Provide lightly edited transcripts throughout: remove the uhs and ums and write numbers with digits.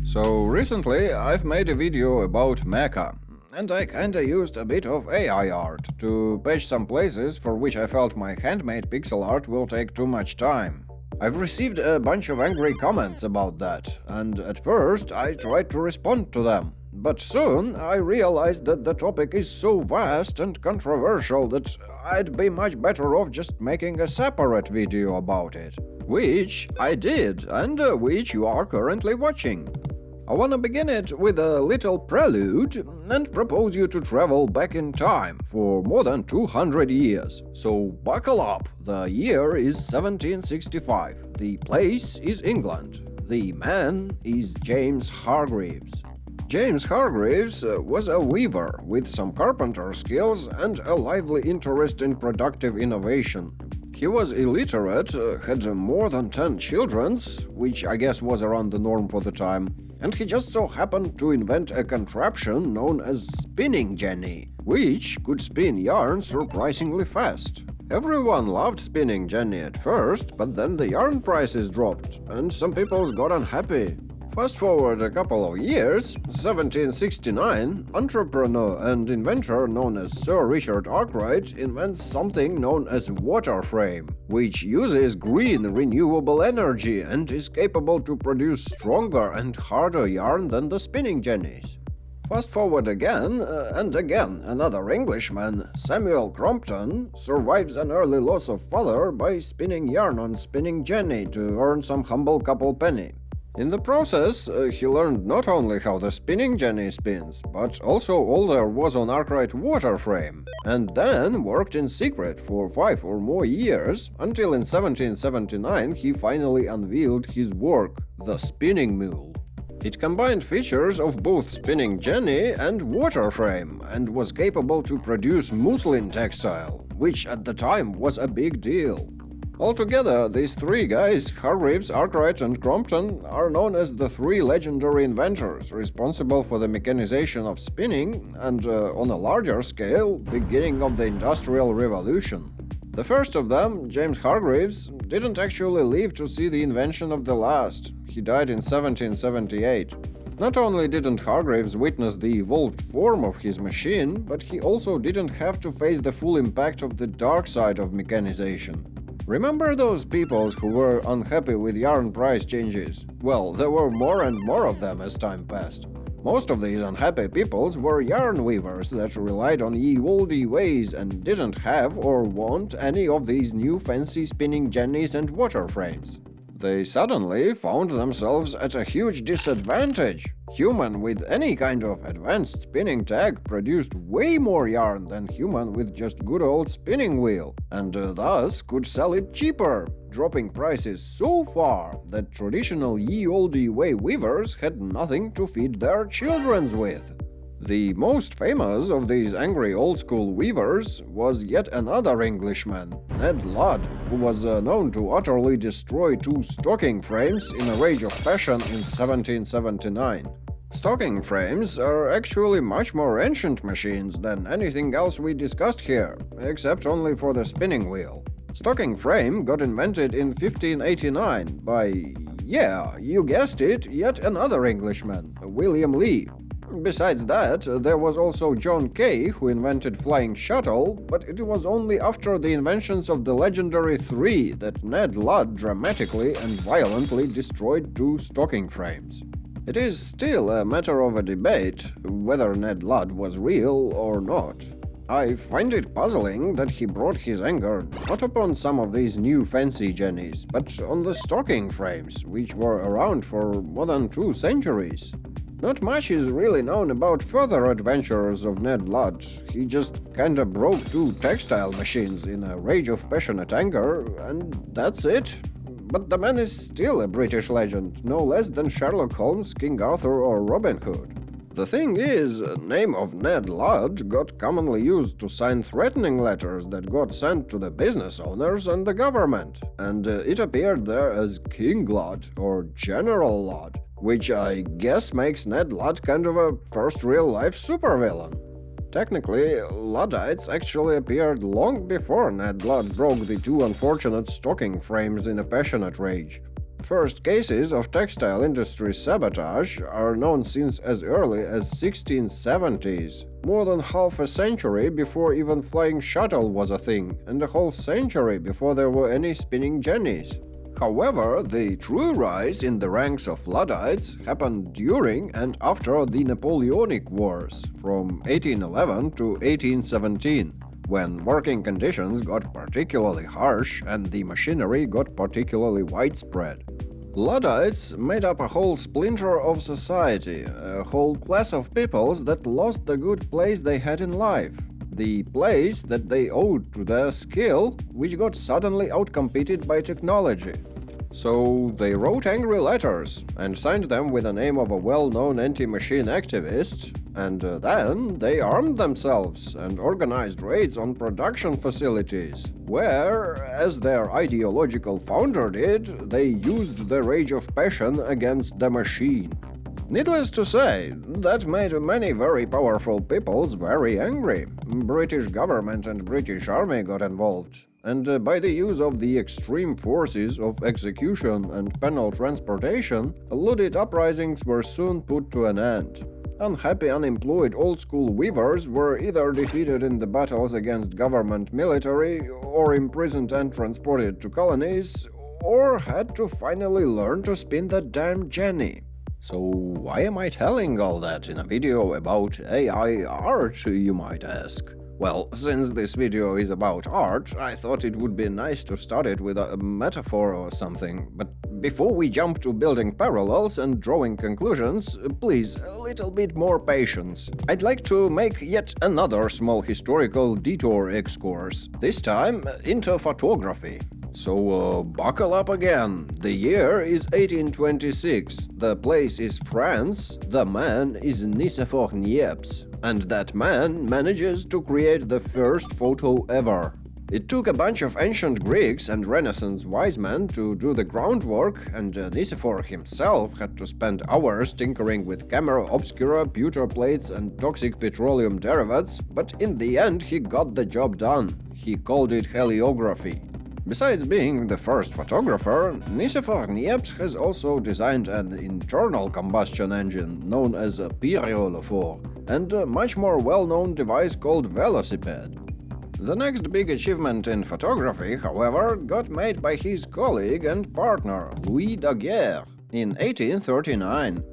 So recently I've made a video about mecha, and I kinda used a bit of AI art to patch some places for which I felt my handmade pixel art will take too much time. I've received a bunch of angry comments about that, and at first I tried to respond to them. But soon I realized that the topic is so vast and controversial that I'd be much better off just making a separate video about it. Which I did, and which you are currently watching. I wanna begin it with a little prelude and propose you to travel back in time for more than 200 years. So buckle up, the year is 1765, the place is England, the man is James Hargreaves. James Hargreaves was a weaver with some carpenter skills and a lively interest in productive innovation. He was illiterate, had more than 10 children, which I guess was around the norm for the time, and he just so happened to invent a contraption known as spinning jenny, which could spin yarn surprisingly fast. Everyone loved spinning jenny at first, but then the yarn prices dropped, and some people got unhappy. Fast forward a couple of years, 1769, entrepreneur and inventor known as Sir Richard Arkwright invents something known as water frame, which uses green renewable energy and is capable to produce stronger and harder yarn than the spinning jennies. Fast forward again, and again, another Englishman, Samuel Crompton, survives an early loss of father by spinning yarn on spinning jenny to earn some humble couple penny. In the process, he learned not only how the spinning jenny spins, but also all there was on Arkwright water frame, and then worked in secret for 5 or more years, until in 1779 he finally unveiled his work, the spinning mule. It combined features of both spinning jenny and water frame, and was capable to produce muslin textile, which at the time was a big deal. Altogether, these three guys, Hargreaves, Arkwright, and Crompton, are known as the three legendary inventors responsible for the mechanization of spinning and, on a larger scale, beginning of the Industrial Revolution. The first of them, James Hargreaves, didn't actually live to see the invention of the last. He died in 1778. Not only didn't Hargreaves witness the evolved form of his machine, but he also didn't have to face the full impact of the dark side of mechanization. Remember those people who were unhappy with yarn price changes? Well, there were more and more of them as time passed. Most of these unhappy peoples were yarn weavers that relied on ye olde ways and didn't have or want any of these new fancy spinning jennies and water frames. They suddenly found themselves at a huge disadvantage. Human with any kind of advanced spinning tech produced way more yarn than human with just good old spinning wheel, and thus could sell it cheaper, dropping prices so far that traditional ye olde way weavers had nothing to feed their children with. The most famous of these angry old-school weavers was yet another Englishman, Ned Ludd, who was known to utterly destroy 2 stocking frames in a rage of passion in 1779. Stocking frames are actually much more ancient machines than anything else we discussed here, except only for the spinning wheel. Stocking frame got invented in 1589 by, yeah, you guessed it, yet another Englishman, William Lee. Besides that, there was also John Kay, who invented flying shuttle, but it was only after the inventions of the legendary 3 that Ned Ludd dramatically and violently destroyed 2 stocking frames. It is still a matter of a debate whether Ned Ludd was real or not. I find it puzzling that he brought his anger not upon some of these new fancy jennies, but on the stocking frames, which were around for more than 2 centuries. Not much is really known about further adventures of Ned Ludd. He just kinda broke 2 textile machines in a rage of passionate anger, and that's it. But the man is still a British legend, no less than Sherlock Holmes, King Arthur, or Robin Hood. The thing is, the name of Ned Ludd got commonly used to sign threatening letters that got sent to the business owners and the government, and it appeared there as King Ludd or General Ludd, which I guess makes Ned Ludd kind of a first real-life supervillain. Technically, Luddites actually appeared long before Ned Ludd broke the 2 unfortunate stocking frames in a passionate rage. First cases of textile industry sabotage are known since as early as 1670s, more than half a century before even flying shuttle was a thing, and a whole century before there were any spinning jennies. However, the true rise in the ranks of Luddites happened during and after the Napoleonic Wars, from 1811 to 1817. When working conditions got particularly harsh and the machinery got particularly widespread. Luddites made up a whole splinter of society, a whole class of peoples that lost the good place they had in life, the place that they owed to their skill, which got suddenly outcompeted by technology. So they wrote angry letters and signed them with the name of a well-known anti-machine activist, and then they armed themselves and organized raids on production facilities, where, as their ideological founder did, they used the rage of passion against the machine. Needless to say, that made many very powerful peoples very angry. British government and British army got involved, and by the use of the extreme forces of execution and penal transportation, Luddite uprisings were soon put to an end. Unhappy, unemployed old-school weavers were either defeated in the battles against government military, or imprisoned and transported to colonies, or had to finally learn to spin the damn jenny. So why am I telling all that in a video about AI art, you might ask? Well, since this video is about art, I thought it would be nice to start it with a metaphor or something. But before we jump to building parallels and drawing conclusions, please, a little bit more patience. I'd like to make yet another small historical detour excursus, this time into photography. So buckle up again. The year is 1826, the place is France, the man is Nicephore Niepce, and that man manages to create the first photo ever. It took a bunch of ancient Greeks and Renaissance wise men to do the groundwork, and Nicephore himself had to spend hours tinkering with camera obscura, pewter plates and toxic petroleum derivatives, but in the end he got the job done. He called it heliography. Besides being the first photographer, Nicephore Niepce has also designed an internal combustion engine known as a pyrophore, and a much more well-known device called velocipede. The next big achievement in photography, however, got made by his colleague and partner, Louis Daguerre, in 1839.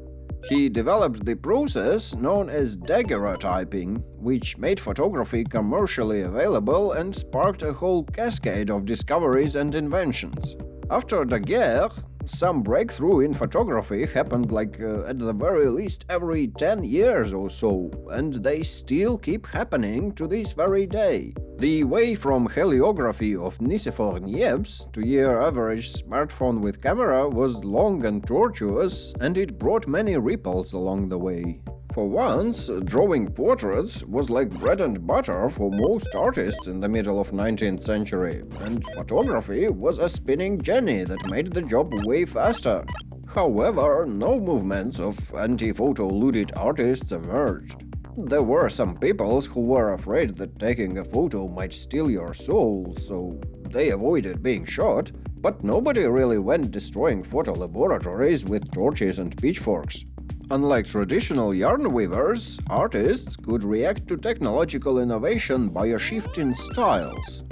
He developed the process known as daguerreotyping, which made photography commercially available and sparked a whole cascade of discoveries and inventions. After Daguerre, some breakthrough in photography happened at the very least every 10 years or so, and they still keep happening to this very day. The way from heliography of Nicephore Niepce to your average smartphone with camera was long and tortuous, and it brought many ripples along the way. For once, drawing portraits was like bread and butter for most artists in the middle of 19th century, and photography was a spinning jenny that made the job way faster. However, no movements of anti-photo Luddite artists emerged. There were some peoples who were afraid that taking a photo might steal your soul, so they avoided being shot, but nobody really went destroying photo laboratories with torches and pitchforks. Unlike traditional yarn weavers, artists could react to technological innovation by a shift in styles.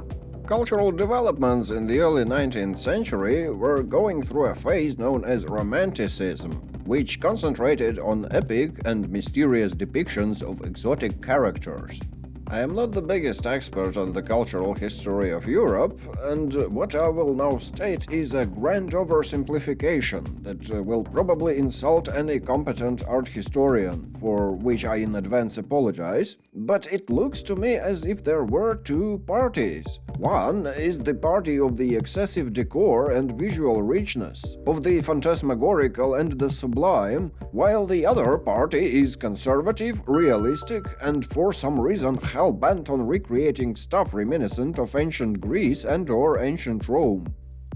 Cultural developments in the early 19th century were going through a phase known as Romanticism, which concentrated on epic and mysterious depictions of exotic characters. I am not the biggest expert on the cultural history of Europe, and what I will now state is a grand oversimplification that will probably insult any competent art historian, for which I in advance apologize, but it looks to me as if there were two parties. One is the party of the excessive decor and visual richness, of the phantasmagorical and the sublime, while the other party is conservative, realistic, and for some reason hell-bent on recreating stuff reminiscent of ancient Greece and/or ancient Rome.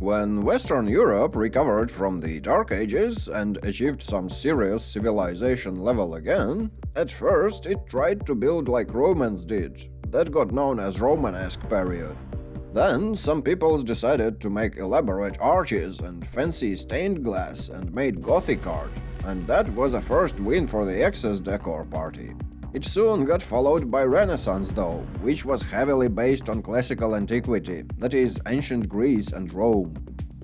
When Western Europe recovered from the Dark Ages and achieved some serious civilization level again, at first it tried to build like Romans did. That got known as Romanesque period. Then some people decided to make elaborate arches and fancy stained glass and made Gothic art, and that was a first win for the excess decor party. It soon got followed by Renaissance though, which was heavily based on classical antiquity, that is, ancient Greece and Rome.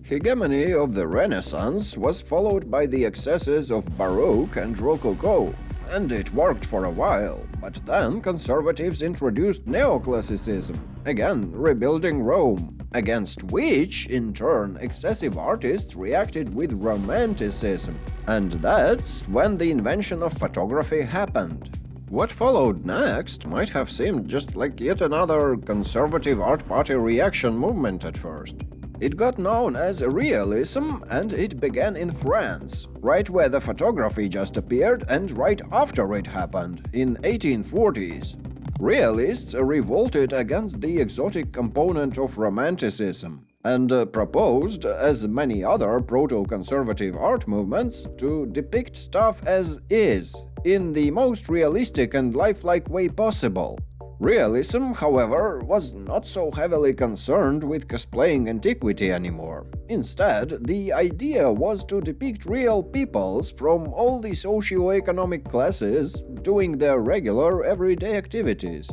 Hegemony of the Renaissance was followed by the excesses of Baroque and Rococo, and it worked for a while, but then conservatives introduced neoclassicism, again rebuilding Rome, against which, in turn, excessive artists reacted with romanticism, and that's when the invention of photography happened. What followed next might have seemed just like yet another conservative art party reaction movement at first. It got known as realism, and it began in France, right where the photography just appeared and right after it happened, in 1840s. Realists revolted against the exotic component of romanticism and proposed, as many other proto-conservative art movements, to depict stuff as is, in the most realistic and lifelike way possible. Realism, however, was not so heavily concerned with cosplaying antiquity anymore. Instead, the idea was to depict real peoples from all the socio-economic classes doing their regular everyday activities.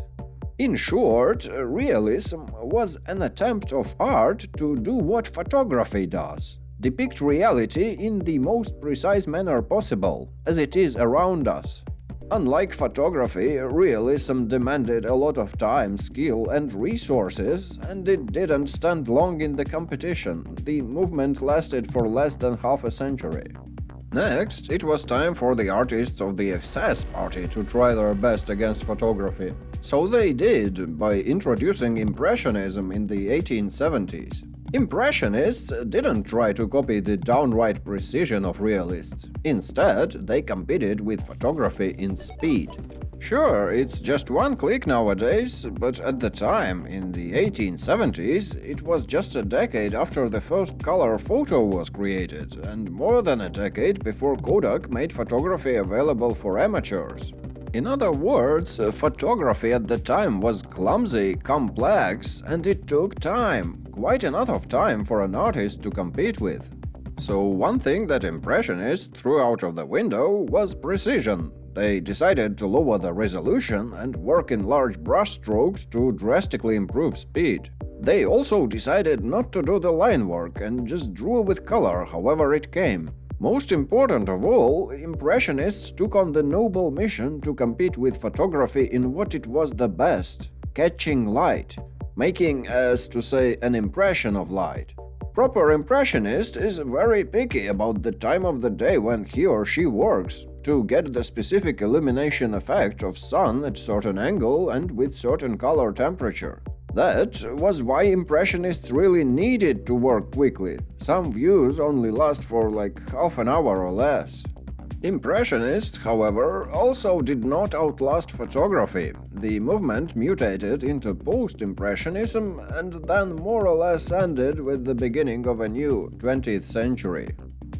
In short, realism was an attempt of art to do what photography does: depict reality in the most precise manner possible, as it is around us. Unlike photography, realism demanded a lot of time, skill, and resources, and it didn't stand long in the competition. The movement lasted for less than half a century. Next, it was time for the artists of the excess party to try their best against photography. So they did, by introducing Impressionism in the 1870s. Impressionists didn't try to copy the downright precision of realists. Instead, they competed with photography in speed. Sure, it's just one click nowadays, but at the time, in the 1870s, it was just a decade after the first color photo was created, and more than a decade before Kodak made photography available for amateurs. In other words, photography at the time was clumsy, complex, and it took time, quite enough time for an artist to compete with. So one thing that Impressionists threw out of the window was precision. They decided to lower the resolution and work in large brushstrokes to drastically improve speed. They also decided not to do the line work and just drew with color however it came. Most important of all, Impressionists took on the noble mission to compete with photography in what it was the best: catching light, making, as to say, an impression of light. Proper impressionist is very picky about the time of the day when he or she works, to get the specific illumination effect of sun at certain angle and with certain color temperature. That was why Impressionists really needed to work quickly. Some views only last for like half an hour or less. Impressionists, however, also did not outlast photography. The movement mutated into post-impressionism and then more or less ended with the beginning of a new 20th century.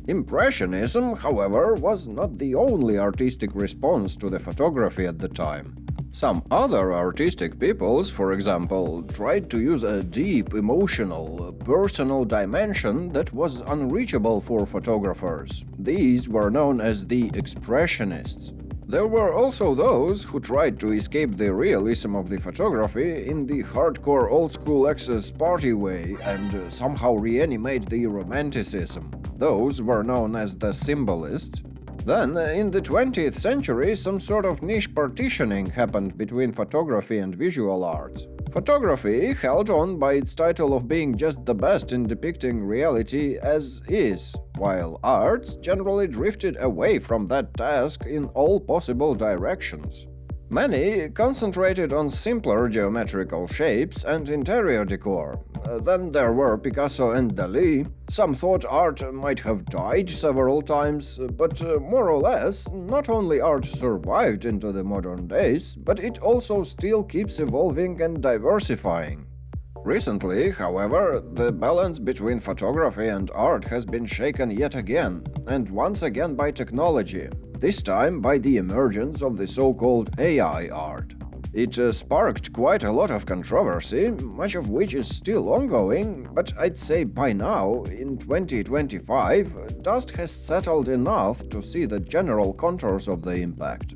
Impressionism, however, was not the only artistic response to the photography at the time. Some other artistic peoples, for example, tried to use a deep, emotional, personal dimension that was unreachable for photographers. These were known as the Expressionists. There were also those who tried to escape the realism of the photography in the hardcore old-school excess party way and somehow reanimate the romanticism. Those were known as the Symbolists. Then, in the 20th century, some sort of niche partitioning happened between photography and visual arts. Photography held on by its title of being just the best in depicting reality as is, while arts generally drifted away from that task in all possible directions. Many concentrated on simpler geometrical shapes and interior decor. Then there were Picasso and Dalí. Some thought art might have died several times, but more or less, not only art survived into the modern days, but it also still keeps evolving and diversifying. Recently, however, the balance between photography and art has been shaken yet again, and once again by technology, this time by the emergence of the so-called AI art. It sparked quite a lot of controversy, much of which is still ongoing, but I'd say by now, in 2025, dust has settled enough to see the general contours of the impact.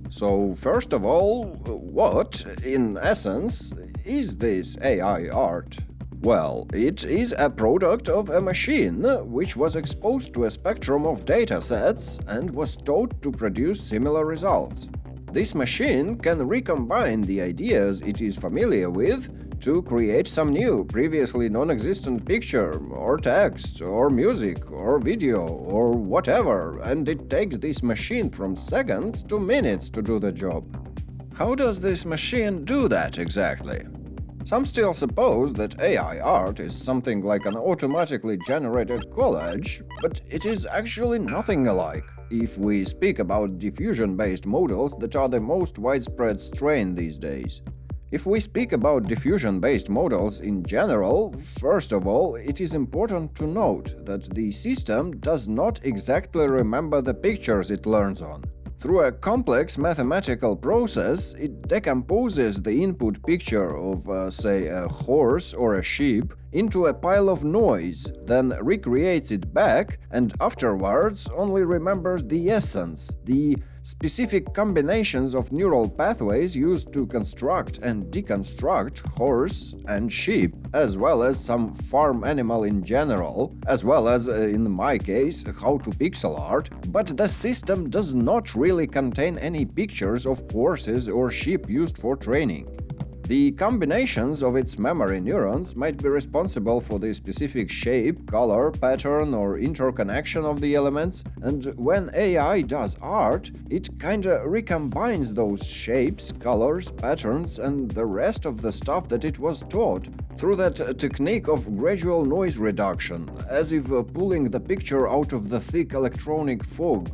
So, first of all, what, in essence, is this AI art? Well, it is a product of a machine which was exposed to a spectrum of datasets and was taught to produce similar results. This machine can recombine the ideas it is familiar with to create some new, previously non-existent picture, or text, or music, or video, or whatever, and it takes this machine from seconds to minutes to do the job. How does this machine do that exactly? Some still suppose that AI art is something like an automatically generated collage, but it is actually nothing alike, if we speak about diffusion-based models that are the most widespread strain these days. If we speak about diffusion-based models in general, first of all, it is important to note that the system does not exactly remember the pictures it learns on. Through a complex mathematical process, it decomposes the input picture of, say, a horse or a sheep into a pile of noise, then recreates it back, and afterwards only remembers the essence, the specific combinations of neural pathways used to construct and deconstruct horse and sheep, as well as some farm animal in general, as well as, in my case, how to pixel art, but the system does not really contain any pictures of horses or sheep used for training. The combinations of its memory neurons might be responsible for the specific shape, color, pattern, or interconnection of the elements, and when AI does art, it kinda recombines those shapes, colors, patterns, and the rest of the stuff that it was taught through that technique of gradual noise reduction, as if pulling the picture out of the thick electronic fog.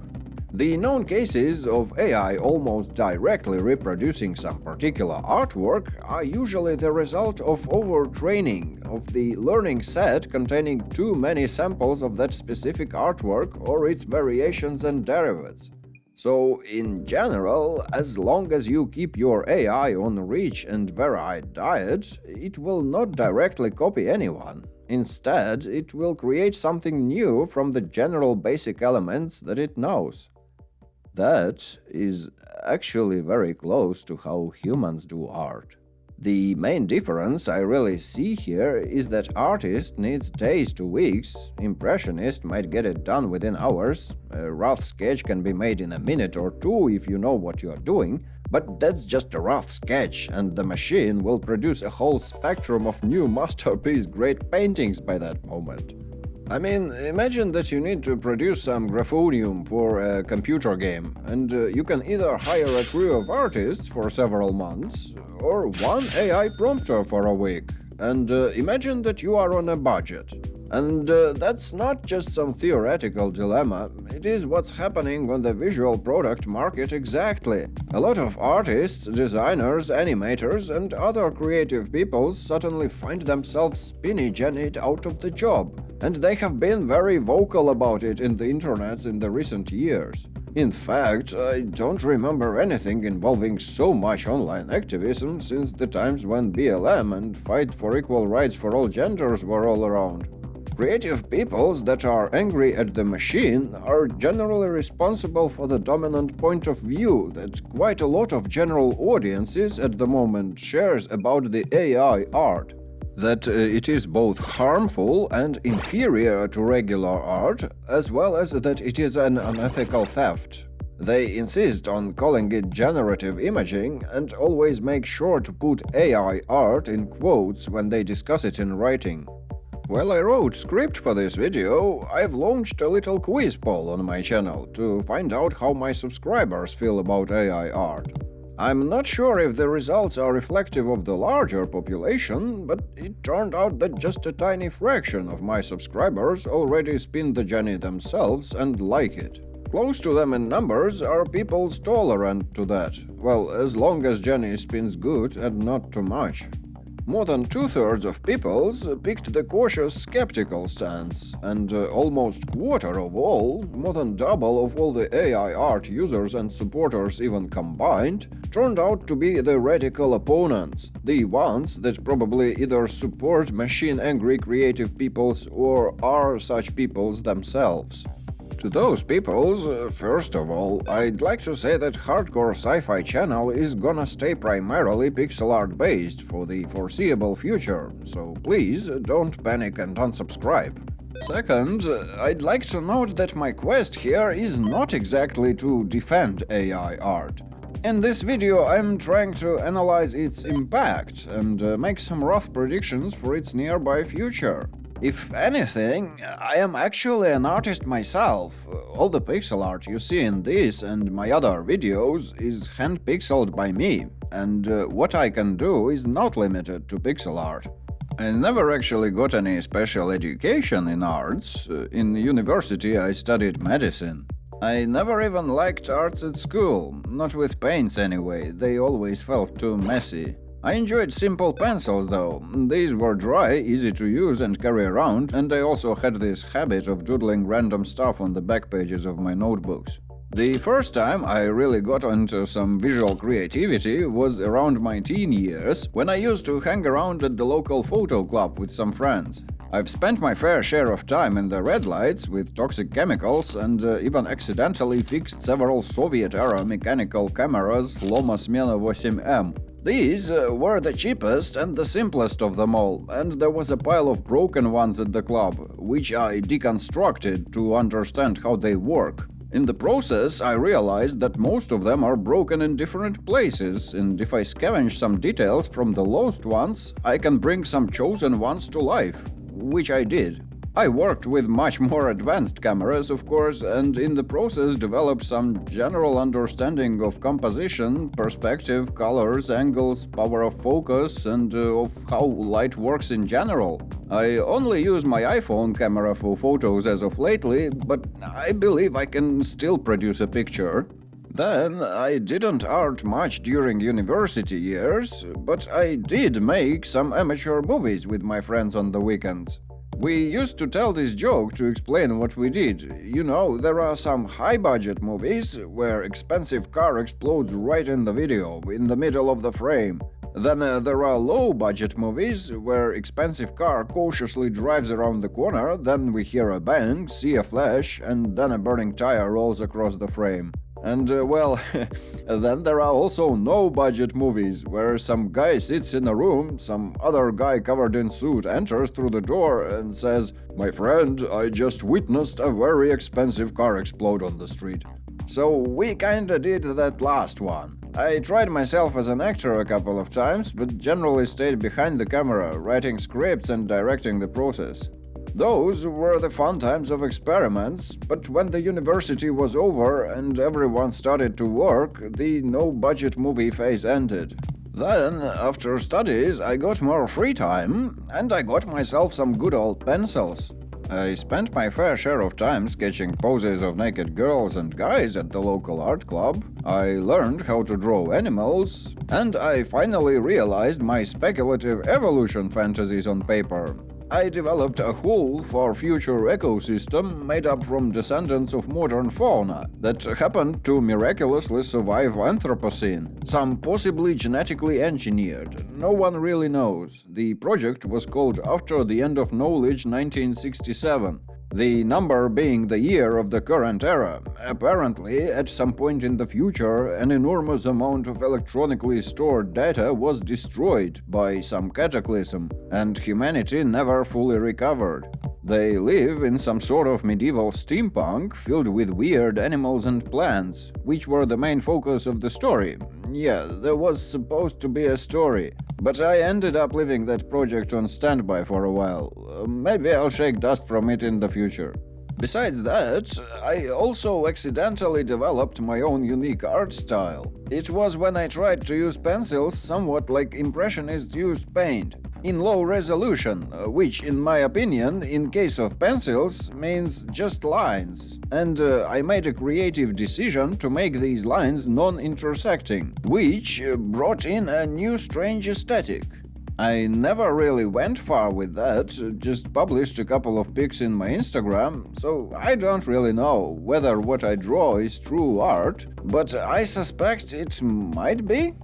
The known cases of AI almost directly reproducing some particular artwork are usually the result of overtraining of the learning set containing too many samples of that specific artwork or its variations and derivatives. So, in general, as long as you keep your AI on a rich and varied diet, it will not directly copy anyone. Instead, it will create something new from the general basic elements that it knows. That is actually very close to how humans do art. The main difference I really see here is that artist needs days to weeks, impressionist might get it done within hours, a rough sketch can be made in a minute or two if you know what you are doing, but that's just a rough sketch, and the machine will produce a whole spectrum of new masterpiece great paintings by that moment. I mean, imagine that you need to produce some graphonium for a computer game, and you can either hire a crew of artists for several months, or one AI prompter for a week. And imagine that you are on a budget. And that's not just some theoretical dilemma, it is what's happening on the visual product market exactly. A lot of artists, designers, animators, and other creative people suddenly find themselves spinny-jennied out of the job. And they have been very vocal about it in the internets in the recent years. In fact, I don't remember anything involving so much online activism since the times when BLM and Fight for Equal Rights for All Genders were all around. Creative peoples that are angry at the machine are generally responsible for the dominant point of view that quite a lot of general audiences at the moment shares about the AI art. That it is both harmful and inferior to regular art, as well as that it is an unethical theft. They insist on calling it generative imaging and always make sure to put AI art in quotes when they discuss it in writing. While I wrote script for this video, I've launched a little quiz poll on my channel to find out how my subscribers feel about AI art. I'm not sure if the results are reflective of the larger population, but it turned out that just a tiny fraction of my subscribers already spin the Jenny themselves and like it. Close to them in numbers are people tolerant to that, well, as long as Jenny spins good and not too much. More than two-thirds of peoples picked the cautious, skeptical stance, and almost quarter of all, more than double of all the AI art users and supporters even combined, turned out to be the radical opponents, the ones that probably either support machine-angry creative peoples or are such peoples themselves. To those peoples, first of all, I'd like to say that Hardcore Sci-Fi channel is gonna stay primarily pixel art based for the foreseeable future, so please don't panic and unsubscribe. Second, I'd like to note that my quest here is not exactly to defend AI art. In this video, I'm trying to analyze its impact and make some rough predictions for its nearby future. If anything, I am actually an artist myself. All the pixel art you see in this and my other videos is hand-pixeled by me, and what I can do is not limited to pixel art. I never actually got any special education in arts. In university, I studied medicine. I never even liked arts at school, not with paints anyway, they always felt too messy. I enjoyed simple pencils though, these were dry, easy to use and carry around, and I also had this habit of doodling random stuff on the back pages of my notebooks. The first time I really got into some visual creativity was around my teen years, when I used to hang around at the local photo club with some friends. I've spent my fair share of time in the red lights with toxic chemicals and even accidentally fixed several Soviet-era mechanical cameras Loma Smena 8M. These were the cheapest and the simplest of them all, and there was a pile of broken ones at the club, which I deconstructed to understand how they work. In the process, I realized that most of them are broken in different places, and if I scavenge some details from the lost ones, I can bring some chosen ones to life, which I did. I worked with much more advanced cameras, of course, and in the process developed some general understanding of composition, perspective, colors, angles, power of focus, and of how light works in general. I only use my iPhone camera for photos as of lately, but I believe I can still produce a picture. Then, I didn't art much during university years, but I did make some amateur movies with my friends on the weekends. We used to tell this joke to explain what we did. You know, there are some high-budget movies where expensive car explodes right in the video, in the middle of the frame. Then there are low-budget movies where expensive car cautiously drives around the corner, then we hear a bang, see a flash, and then a burning tire rolls across the frame. And, well, then there are also no-budget movies, where some guy sits in a room, some other guy covered in suit enters through the door and says, "My friend, I just witnessed a very expensive car explode on the street." So we kinda did that last one. I tried myself as an actor a couple of times, but generally stayed behind the camera, writing scripts and directing the process. Those were the fun times of experiments, but when the university was over and everyone started to work, the no-budget movie phase ended. Then, after studies, I got more free time, and I got myself some good old pencils. I spent my fair share of time sketching poses of naked girls and guys at the local art club, I learned how to draw animals, and I finally realized my speculative evolution fantasies on paper. I developed a whole for future ecosystem made up from descendants of modern fauna that happened to miraculously survive Anthropocene, some possibly genetically engineered. No one really knows. The project was called After the End of Knowledge 1967. The number being the year of the current era. Apparently, at some point in the future, an enormous amount of electronically stored data was destroyed by some cataclysm, and humanity never fully recovered. They live in some sort of medieval steampunk filled with weird animals and plants, which were the main focus of the story. Yeah, there was supposed to be a story, but I ended up leaving that project on standby for a while. Maybe I'll shake dust from it in the future. Besides that, I also accidentally developed my own unique art style. It was when I tried to use pencils somewhat like Impressionists used paint, in low resolution, which, in my opinion, in case of pencils, means just lines. And I made a creative decision to make these lines non-intersecting, which brought in a new strange aesthetic. I never really went far with that, just published a couple of pics in my Instagram, so I don't really know whether what I draw is true art, but I suspect it might be.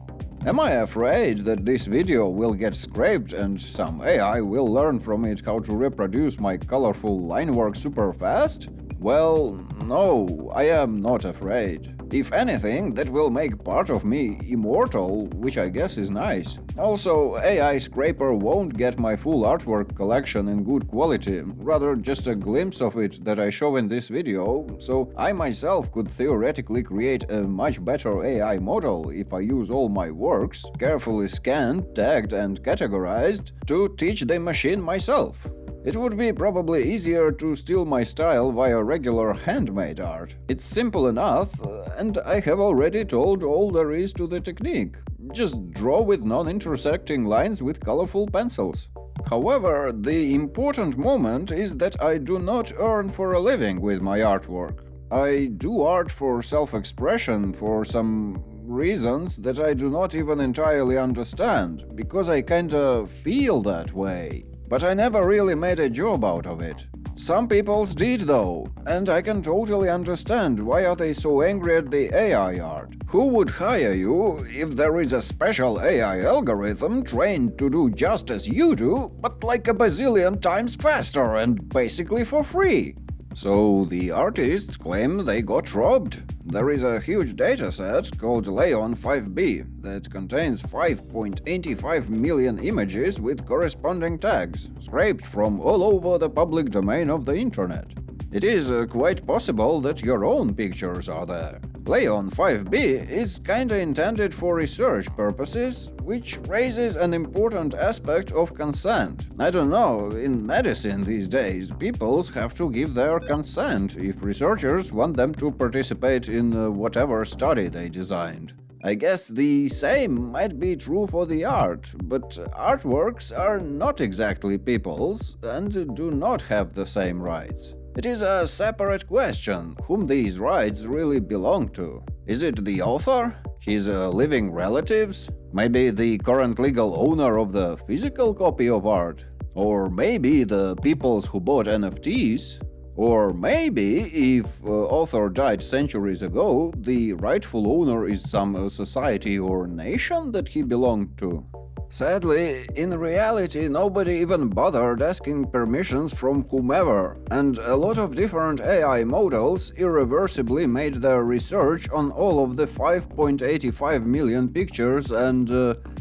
Am I afraid that this video will get scraped and some AI will learn from it how to reproduce my colorful line work super fast? Well, no, I am not afraid. If anything, that will make part of me immortal, which I guess is nice. Also, AI Scraper won't get my full artwork collection in good quality, rather just a glimpse of it that I show in this video, so I myself could theoretically create a much better AI model if I use all my works, carefully scanned, tagged and categorized, to teach the machine myself. It would be probably easier to steal my style via regular handmade art. It's simple enough, and I have already told all there is to the technique. Just draw with non-intersecting lines with colorful pencils. However, the important moment is that I do not earn for a living with my artwork. I do art for self-expression for some reasons that I do not even entirely understand, because I kinda feel that way. But I never really made a job out of it. Some peoples did though, and I can totally understand why are they so angry at the AI art. Who would hire you if there is a special AI algorithm trained to do just as you do, but like a bazillion times faster and basically for free? So the artists claim they got robbed. There is a huge dataset called Leon 5B that contains 5.85 million images with corresponding tags, scraped from all over the public domain of the internet. It is quite possible that your own pictures are there. Leon 5B is kinda intended for research purposes, which raises an important aspect of consent. I don't know, in medicine these days, peoples have to give their consent if researchers want them to participate in whatever study they designed. I guess the same might be true for the art, but artworks are not exactly people's and do not have the same rights. It is a separate question whom these rights really belong to. Is it the author? His living relatives? Maybe the current legal owner of the physical copy of art? Or maybe the peoples who bought NFTs? Or maybe, if author died centuries ago, the rightful owner is some society or nation that he belonged to? Sadly, in reality, nobody even bothered asking permissions from whomever, and a lot of different AI models irreversibly made their research on all of the 5.85 million pictures, and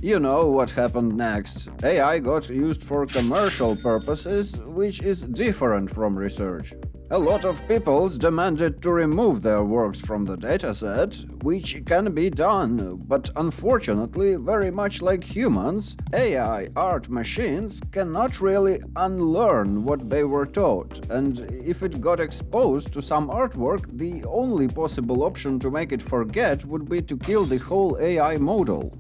you know what happened next. AI got used for commercial purposes, which is different from research. A lot of peoples demanded to remove their works from the dataset, which can be done, but unfortunately, very much like humans, AI art machines cannot really unlearn what they were taught, and if it got exposed to some artwork, the only possible option to make it forget would be to kill the whole AI model.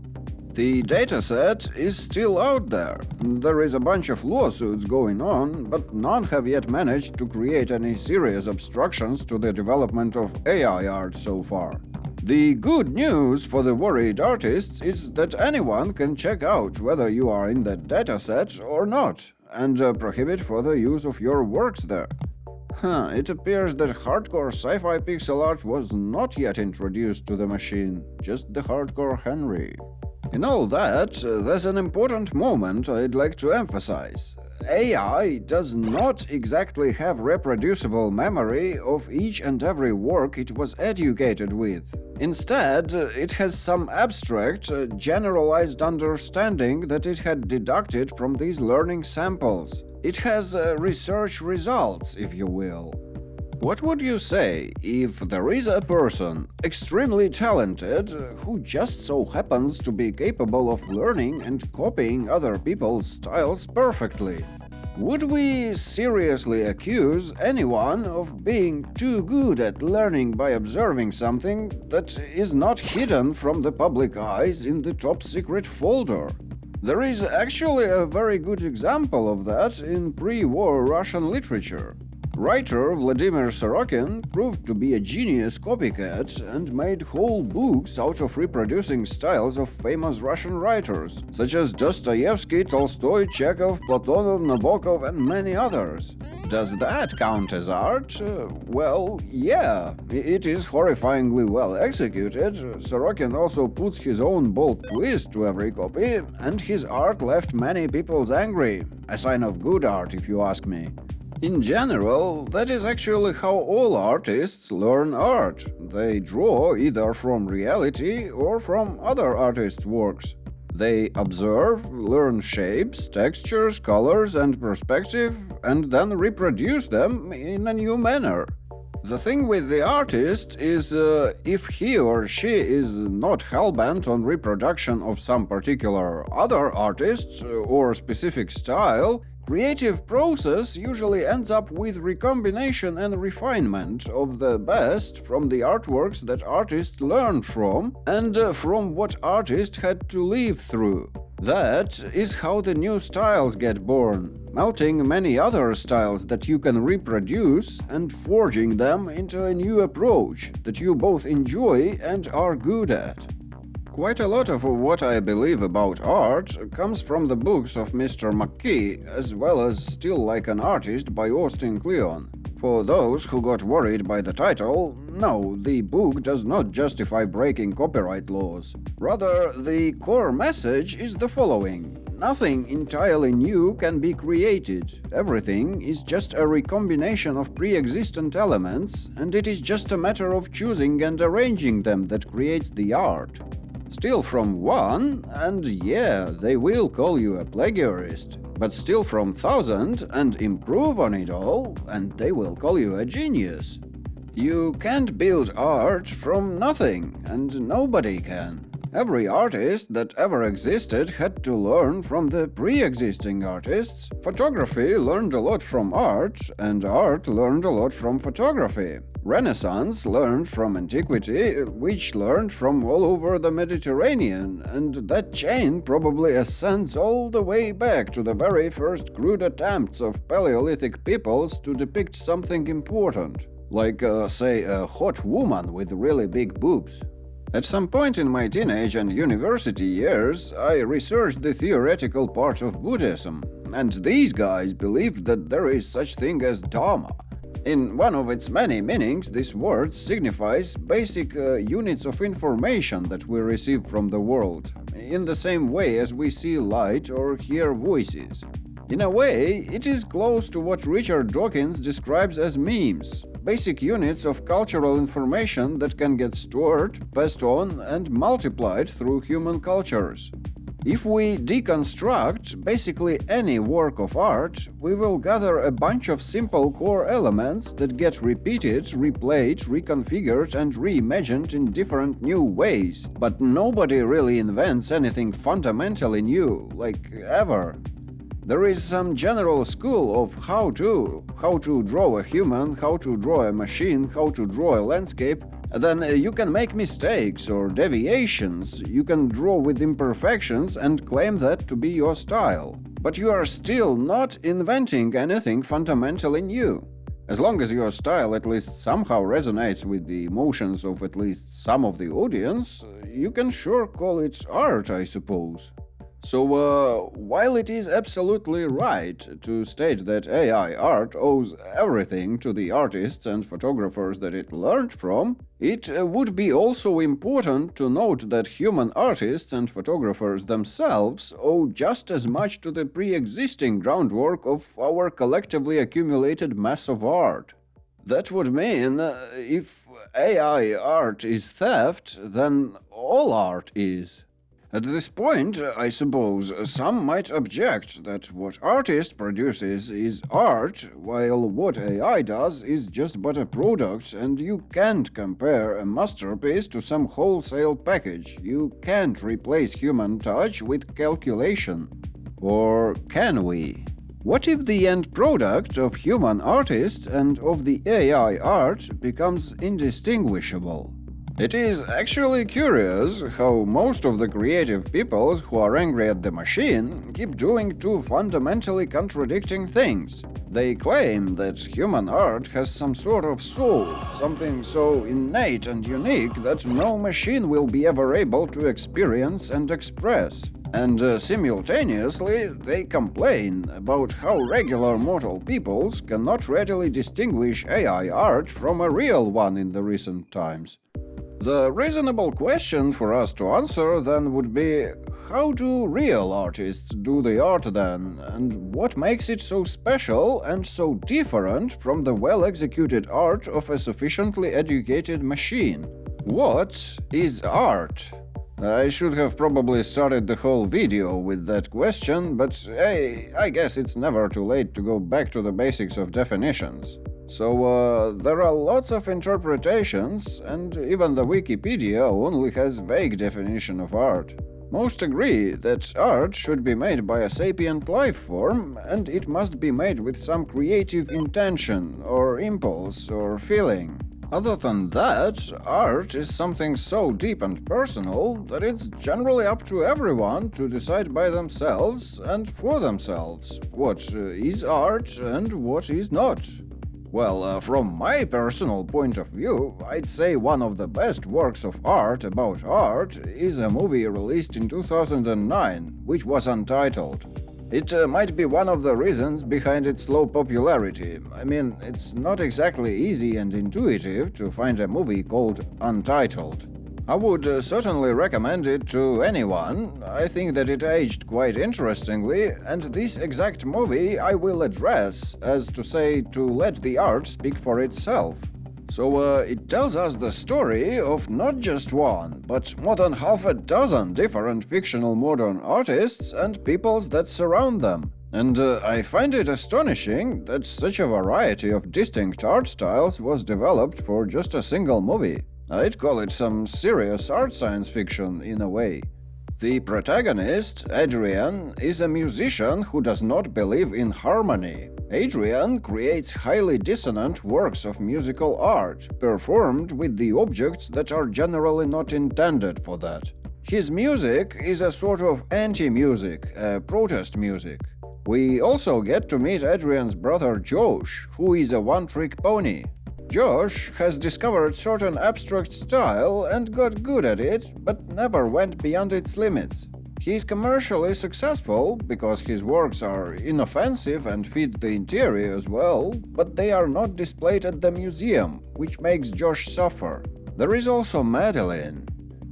The dataset is still out there. There is a bunch of lawsuits going on, but none have yet managed to create any serious obstructions to the development of AI art so far. The good news for the worried artists is that anyone can check out whether you are in that dataset or not, and prohibit further use of your works there. It appears that hardcore sci-fi pixel art was not yet introduced to the machine, just the hardcore Henry. In all that, there's an important moment I'd like to emphasize. AI does not exactly have reproducible memory of each and every work it was educated with. Instead, it has some abstract, generalized understanding that it had deducted from these learning samples. It has research results, if you will. What would you say if there is a person extremely talented who just so happens to be capable of learning and copying other people's styles perfectly? Would we seriously accuse anyone of being too good at learning by observing something that is not hidden from the public eyes in the top secret folder? There is actually a very good example of that in pre-war Russian literature. Writer Vladimir Sorokin proved to be a genius copycat and made whole books out of reproducing styles of famous Russian writers, such as Dostoevsky, Tolstoy, Chekhov, Platonov, Nabokov, and many others. Does that count as art? Well, yeah, it is horrifyingly well executed. Sorokin also puts his own bold twist to every copy, and his art left many people angry. A sign of good art, if you ask me. In general, that is actually how all artists learn art. They draw either from reality or from other artists' works. They observe, learn shapes, textures, colors, and perspective, and then reproduce them in a new manner. The thing with the artist is if he or she is not hell-bent on reproduction of some particular other artist or specific style, creative process usually ends up with recombination and refinement of the best from the artworks that artists learned from and from what artists had to live through. That is how the new styles get born, melting many other styles that you can reproduce and forging them into a new approach that you both enjoy and are good at. Quite a lot of what I believe about art comes from the books of Mr. McKee, as well as Still Like an Artist by Austin Kleon. For those who got worried by the title, no, the book does not justify breaking copyright laws. Rather, the core message is the following. Nothing entirely new can be created. Everything is just a recombination of pre-existent elements, and it is just a matter of choosing and arranging them that creates the art. Steal from one, and yeah, they will call you a plagiarist. But steal from 1,000 and improve on it all, and they will call you a genius. You can't build art from nothing, and nobody can. Every artist that ever existed had to learn from the pre-existing artists. Photography learned a lot from art, and art learned a lot from photography. Renaissance learned from antiquity, which learned from all over the Mediterranean, and that chain probably ascends all the way back to the very first crude attempts of Paleolithic peoples to depict something important, like, say, a hot woman with really big boobs. At some point in my teenage and university years, I researched the theoretical part of Buddhism, and these guys believed that there is such thing as Dharma. In one of its many meanings, this word signifies basic units of information that we receive from the world, in the same way as we see light or hear voices. In a way, it is close to what Richard Dawkins describes as memes, basic units of cultural information that can get stored, passed on, and multiplied through human cultures. If we deconstruct basically any work of art, we will gather a bunch of simple core elements that get repeated, replayed, reconfigured, and reimagined in different new ways. But nobody really invents anything fundamentally new, like ever. There is some general school of how to draw a human, how to draw a machine, how to draw a landscape. Then you can make mistakes or deviations, you can draw with imperfections and claim that to be your style. But you are still not inventing anything fundamentally new. As long as your style at least somehow resonates with the emotions of at least some of the audience, you can sure call it art, I suppose. So, while it is absolutely right to state that AI art owes everything to the artists and photographers that it learned from, it would be also important to note that human artists and photographers themselves owe just as much to the pre-existing groundwork of our collectively accumulated mass of art. That would mean, if AI art is theft, then all art is. At this point, I suppose, some might object that what artist produces is art, while what AI does is just but a product, and you can't compare a masterpiece to some wholesale package. You can't replace human touch with calculation. Or can we? What if the end product of human artist and of the AI art becomes indistinguishable? It is actually curious how most of the creative people who are angry at the machine keep doing two fundamentally contradicting things. They claim that human art has some sort of soul, something so innate and unique that no machine will be ever able to experience and express. And simultaneously, they complain about how regular mortal peoples cannot readily distinguish AI art from a real one in the recent times. The reasonable question for us to answer then would be, how do real artists do the art then, and what makes it so special and so different from the well-executed art of a sufficiently educated machine? What is art? I should have probably started the whole video with that question, but hey, I guess it's never too late to go back to the basics of definitions. So there are lots of interpretations, and even the Wikipedia only has vague definition of art. Most agree that art should be made by a sapient life form, and it must be made with some creative intention, or impulse, or feeling. Other than that, art is something so deep and personal that it's generally up to everyone to decide by themselves and for themselves what is art and what is not. Well, from my personal point of view, I'd say one of the best works of art about art is a movie released in 2009, which was Untitled. It might be one of the reasons behind its low popularity. I mean, it's not exactly easy and intuitive to find a movie called Untitled. I would certainly recommend it to anyone. I think that it aged quite interestingly, and this exact movie I will address, as to say, to let the art speak for itself. So it tells us the story of not just one, but more than half a dozen different fictional modern artists and peoples that surround them. And I find it astonishing that such a variety of distinct art styles was developed for just a single movie. I'd call it some serious art science fiction in a way. The protagonist, Adrian, is a musician who does not believe in harmony. Adrian creates highly dissonant works of musical art, performed with the objects that are generally not intended for that. His music is a sort of anti-music, a protest music. We also get to meet Adrian's brother Josh, who is a one-trick pony. Josh has discovered certain abstract style and got good at it, but never went beyond its limits. He is commercially successful because his works are inoffensive and fit the interior as well, but they are not displayed at the museum, which makes Josh suffer. There is also Madeline.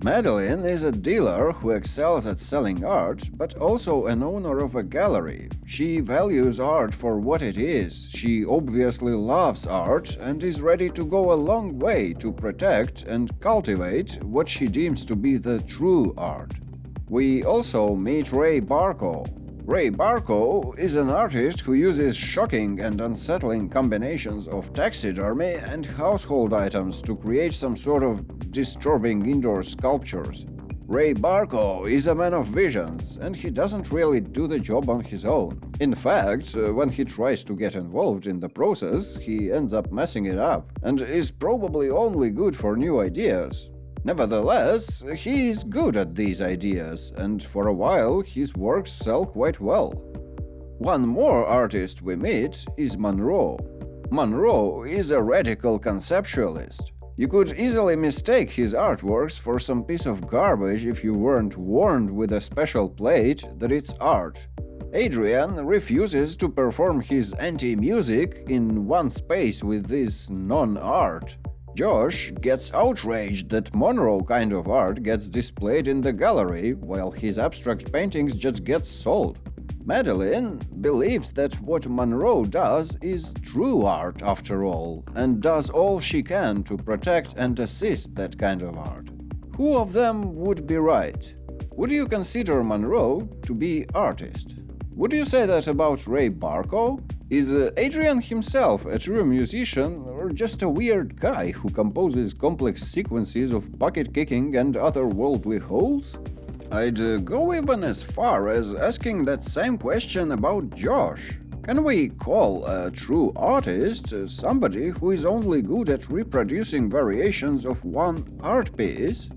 Madeline is a dealer who excels at selling art, but also an owner of a gallery. She values art for what it is. She obviously loves art and is ready to go a long way to protect and cultivate what she deems to be the true art. We also meet Ray Barco. Ray Barco is an artist who uses shocking and unsettling combinations of taxidermy and household items to create some sort of disturbing indoor sculptures. Ray Barco is a man of visions, and he doesn't really do the job on his own. In fact, when he tries to get involved in the process, he ends up messing it up, and is probably only good for new ideas. Nevertheless, he is good at these ideas, and for a while his works sell quite well. One more artist we meet is Monroe. Monroe is a radical conceptualist. You could easily mistake his artworks for some piece of garbage if you weren't warned with a special plate that it's art. Adrian refuses to perform his anti-music in one space with this non-art. Josh gets outraged that Monroe kind of art gets displayed in the gallery, while his abstract paintings just get sold. Madeline believes that what Monroe does is true art after all, and does all she can to protect and assist that kind of art. Who of them would be right? Would you consider Monroe to be artist? Would you say that about Ray Barco? Is Adrian himself a true musician, or just a weird guy who composes complex sequences of bucket-kicking and otherworldly holes? I'd go even as far as asking that same question about Josh. Can we call a true artist somebody who is only good at reproducing variations of one art piece?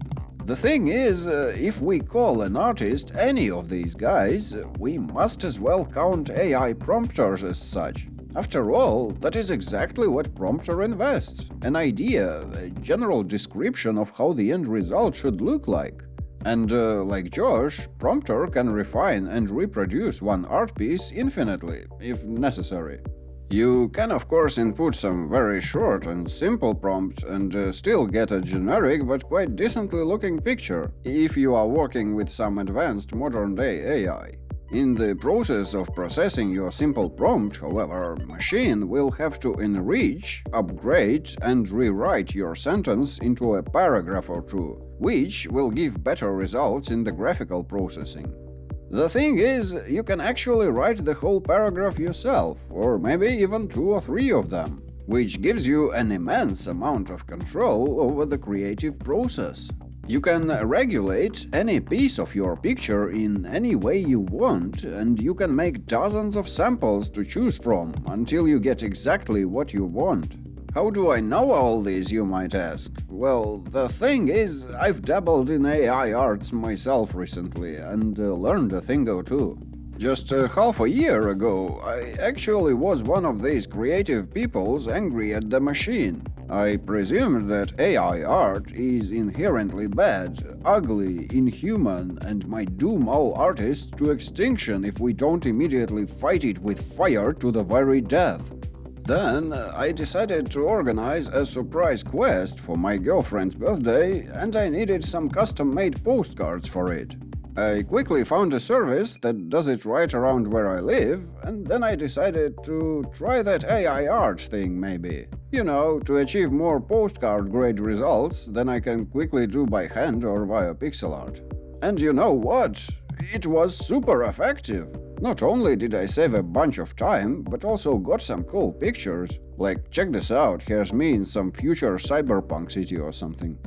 The thing is, if we call an artist any of these guys, we must as well count AI prompters as such. After all, that is exactly what prompter invests: an idea, a general description of how the end result should look like. And like Josh, prompter can refine and reproduce one art piece infinitely, if necessary. You can of course input some very short and simple prompts and still get a generic but quite decently looking picture, if you are working with some advanced modern-day AI. In the process of processing your simple prompt, however, machine will have to enrich, upgrade, and rewrite your sentence into a paragraph or two, which will give better results in the graphical processing. The thing is, you can actually write the whole paragraph yourself, or maybe even 2 or 3 of them, which gives you an immense amount of control over the creative process. You can regulate any piece of your picture in any way you want, and you can make dozens of samples to choose from until you get exactly what you want. How do I know all this, you might ask? Well, the thing is, I've dabbled in AI arts myself recently and learned a thing or two. Just half a year ago, I actually was one of these creative peoples angry at the machine. I presumed that AI art is inherently bad, ugly, inhuman, and might doom all artists to extinction if we don't immediately fight it with fire to the very death. Then I decided to organize a surprise quest for my girlfriend's birthday, and I needed some custom-made postcards for it. I quickly found a service that does it right around where I live, and then I decided to try that AI art thing maybe. You know, to achieve more postcard-grade results than I can quickly do by hand or via pixel art. And you know what? It was super effective. Not only did I save a bunch of time, but also got some cool pictures. Like, check this out, here's me in some future cyberpunk city or something.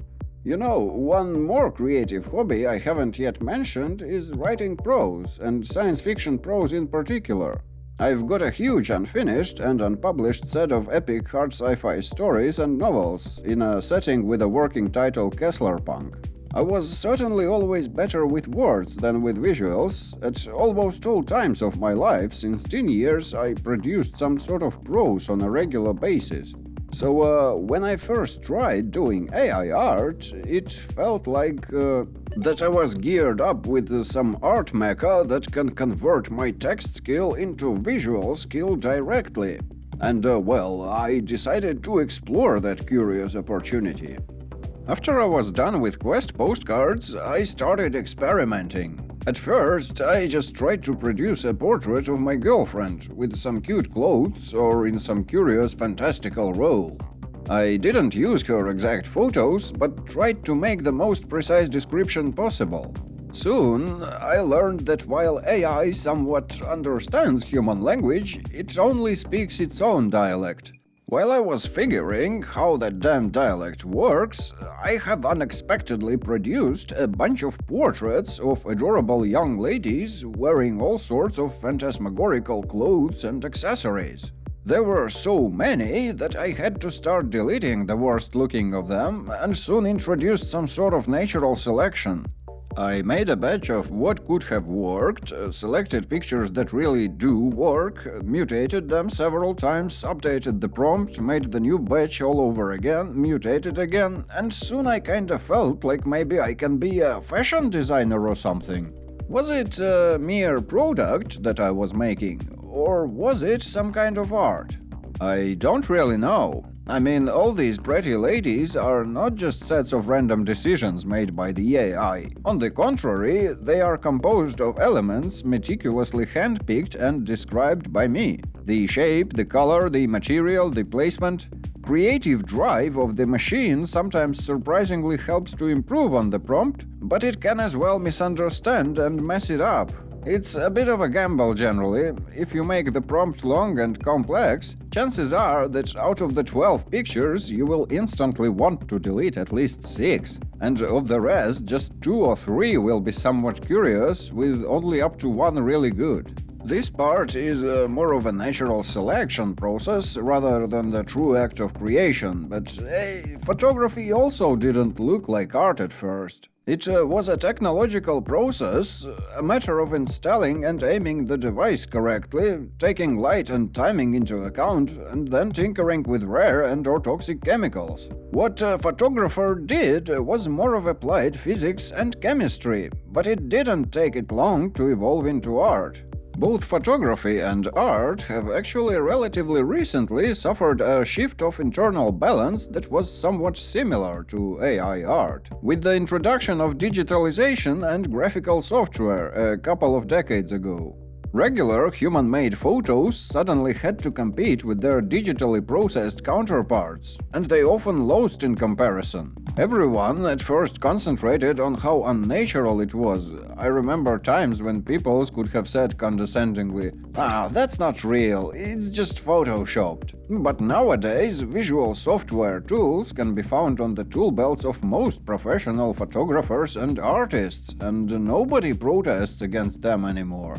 You know, one more creative hobby I haven't yet mentioned is writing prose, and science fiction prose in particular. I've got a huge unfinished and unpublished set of epic hard sci-fi stories and novels in a setting with a working title Kesslerpunk. I was certainly always better with words than with visuals. At almost all times of my life since teen years I produced some sort of prose on a regular basis. So when I first tried doing AI art, it felt like that I was geared up with some art mecha that can convert my text skill into visual skill directly. And well, I decided to explore that curious opportunity. After I was done with quest postcards, I started experimenting. At first, I just tried to produce a portrait of my girlfriend, with some cute clothes or in some curious fantastical role. I didn't use her exact photos, but tried to make the most precise description possible. Soon, I learned that while AI somewhat understands human language, it only speaks its own dialect. While I was figuring how that damn dialect works, I have unexpectedly produced a bunch of portraits of adorable young ladies wearing all sorts of phantasmagorical clothes and accessories. There were so many that I had to start deleting the worst looking of them and soon introduced some sort of natural selection. I made a batch of what could have worked, selected pictures that really do work, mutated them several times, updated the prompt, made the new batch all over again, mutated again, and soon I kinda felt like maybe I can be a fashion designer or something. Was it a mere product that I was making, or was it some kind of art? I don't really know. I mean, all these pretty ladies are not just sets of random decisions made by the AI. On the contrary, they are composed of elements meticulously handpicked and described by me. The shape, the color, the material, the placement. Creative drive of the machine sometimes surprisingly helps to improve on the prompt, but it can as well misunderstand and mess it up. It's a bit of a gamble generally. If you make the prompt long and complex, chances are that out of the 12 pictures you will instantly want to delete at least 6. And of the rest, just 2 or 3 will be somewhat curious, with only up to 1 really good. This part is more of a natural selection process rather than the true act of creation, but photography also didn't look like art at first. It was a technological process, a matter of installing and aiming the device correctly, taking light and timing into account, and then tinkering with rare and/or toxic chemicals. What a photographer did was more of applied physics and chemistry, but it didn't take it long to evolve into art. Both photography and art have actually relatively recently suffered a shift of internal balance that was somewhat similar to AI art, with the introduction of digitalization and graphical software a couple of decades ago. Regular human-made photos suddenly had to compete with their digitally processed counterparts, and they often lost in comparison. Everyone at first concentrated on how unnatural it was. I remember times when people could have said condescendingly, that's not real, it's just photoshopped. But nowadays, visual software tools can be found on the tool belts of most professional photographers and artists, and nobody protests against them anymore.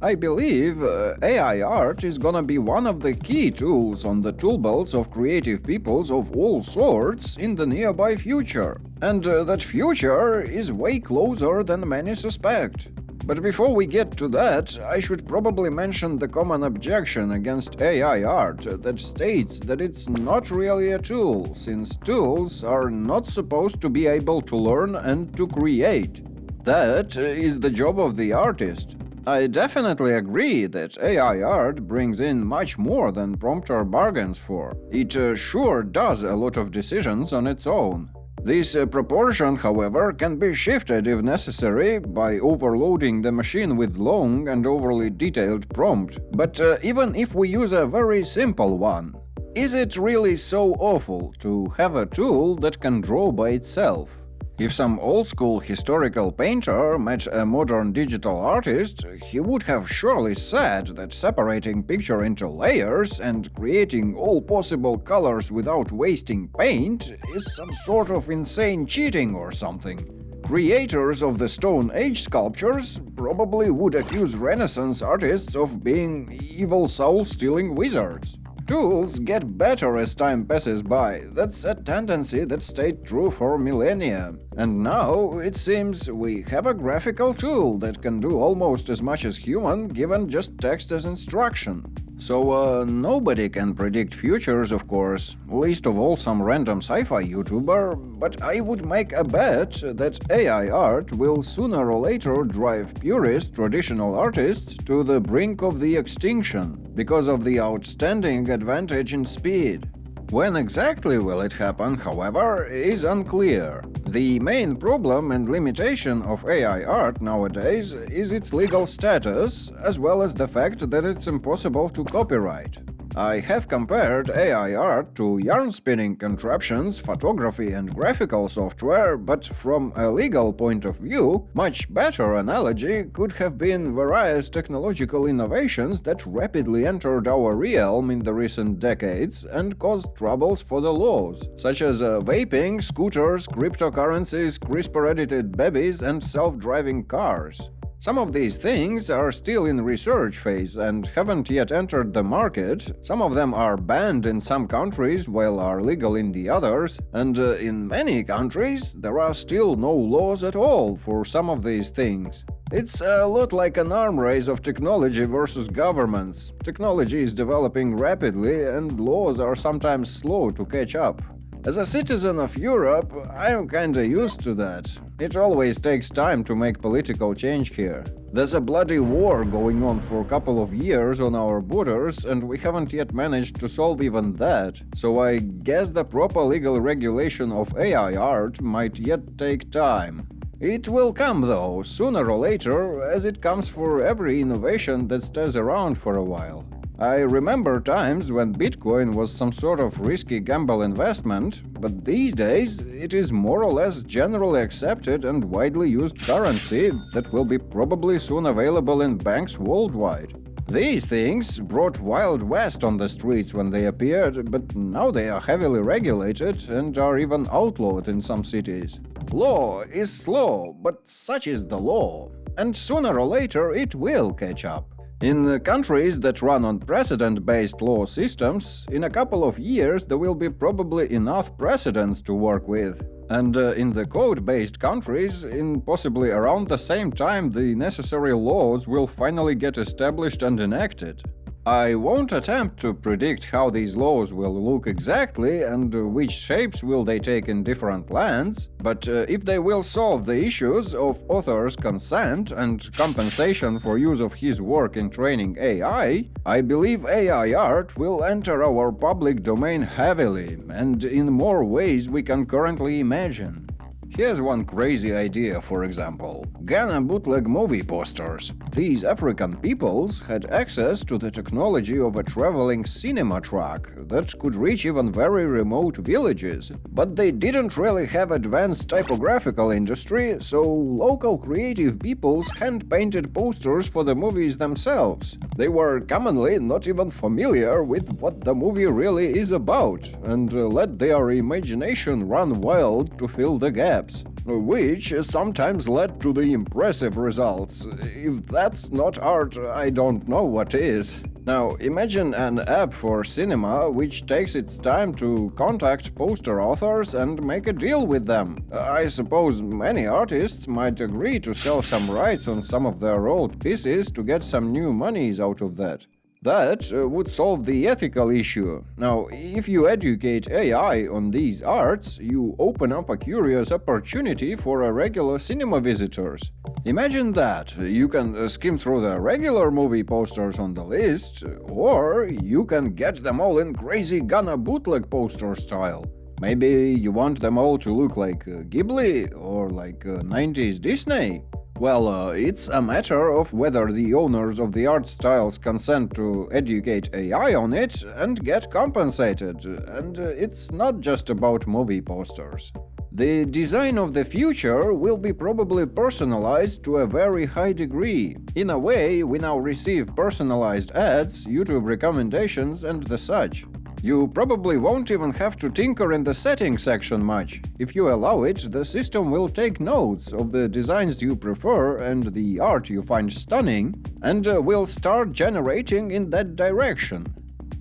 I believe AI art is gonna be one of the key tools on the toolbelts of creative peoples of all sorts in the nearby future. And that future is way closer than many suspect. But before we get to that, I should probably mention the common objection against AI art that states that it's not really a tool, since tools are not supposed to be able to learn and to create. That is the job of the artist. I definitely agree that AI art brings in much more than prompter bargains for. It sure does a lot of decisions on its own. This proportion, however, can be shifted if necessary by overloading the machine with long and overly detailed prompt. But even if we use a very simple one, is it really so awful to have a tool that can draw by itself? If some old-school historical painter met a modern digital artist, he would have surely said that separating picture into layers and creating all possible colors without wasting paint is some sort of insane cheating or something. Creators of the Stone Age sculptures probably would accuse Renaissance artists of being evil soul-stealing wizards. Tools get better as time passes by. That's a tendency that stayed true for millennia. And now, it seems, we have a graphical tool that can do almost as much as human given just text as instruction. So, nobody can predict futures, of course, least of all some random sci-fi YouTuber, but I would make a bet that AI art will sooner or later drive purist traditional artists to the brink of the extinction, because of the outstanding advantage in speed. When exactly will it happen, however, is unclear. The main problem and limitation of AI art nowadays is its legal status, as well as the fact that it's impossible to copyright. I have compared AI art to yarn-spinning contraptions, photography and graphical software, but from a legal point of view, much better analogy could have been various technological innovations that rapidly entered our realm in the recent decades and caused troubles for the laws, such as vaping, scooters, cryptocurrencies, CRISPR-edited babies and self-driving cars. Some of these things are still in research phase and haven't yet entered the market, some of them are banned in some countries while are legal in the others, and in many countries there are still no laws at all for some of these things. It's a lot like an arm race of technology versus governments. Technology is developing rapidly and laws are sometimes slow to catch up. As a citizen of Europe, I'm kinda used to that. It always takes time to make political change here. There's a bloody war going on for a couple of years on our borders, and we haven't yet managed to solve even that, so I guess the proper legal regulation of AI art might yet take time. It will come though, sooner or later, as it comes for every innovation that stays around for a while. I remember times when Bitcoin was some sort of risky gamble investment, but these days it is more or less generally accepted and widely used currency that will be probably soon available in banks worldwide. These things brought Wild West on the streets when they appeared, but now they are heavily regulated and are even outlawed in some cities. Law is slow, but such is the law, and sooner or later it will catch up. In countries that run on precedent-based law systems, in a couple of years there will be probably enough precedents to work with. And in the code-based countries, in possibly around the same time, the necessary laws will finally get established and enacted. I won't attempt to predict how these laws will look exactly and which shapes will they take in different lands, but if they will solve the issues of author's consent and compensation for use of his work in training AI, I believe AI art will enter our public domain heavily and in more ways we can currently imagine. Here's one crazy idea, for example. Ghana bootleg movie posters. These African peoples had access to the technology of a traveling cinema truck that could reach even very remote villages, but they didn't really have advanced typographical industry, so local creative peoples hand-painted posters for the movies themselves. They were commonly not even familiar with what the movie really is about, and let their imagination run wild to fill the gaps, which sometimes led to the impressive results. If that's not art, I don't know what is. Now, imagine an app for cinema which takes its time to contact poster authors and make a deal with them. I suppose many artists might agree to sell some rights on some of their old pieces to get some new monies out of that. That would solve the ethical issue. Now, if you educate AI on these arts, you open up a curious opportunity for regular cinema visitors. Imagine that. You can skim through the regular movie posters on the list, or you can get them all in crazy Ghana bootleg poster style. Maybe you want them all to look like Ghibli or like 90s Disney. Well, it's a matter of whether the owners of the art styles consent to educate AI on it and get compensated, and it's not just about movie posters. The design of the future will be probably personalized to a very high degree. In a way, we now receive personalized ads, YouTube recommendations, and the such. You probably won't even have to tinker in the settings section much. If you allow it, the system will take notes of the designs you prefer and the art you find stunning, and will start generating in that direction.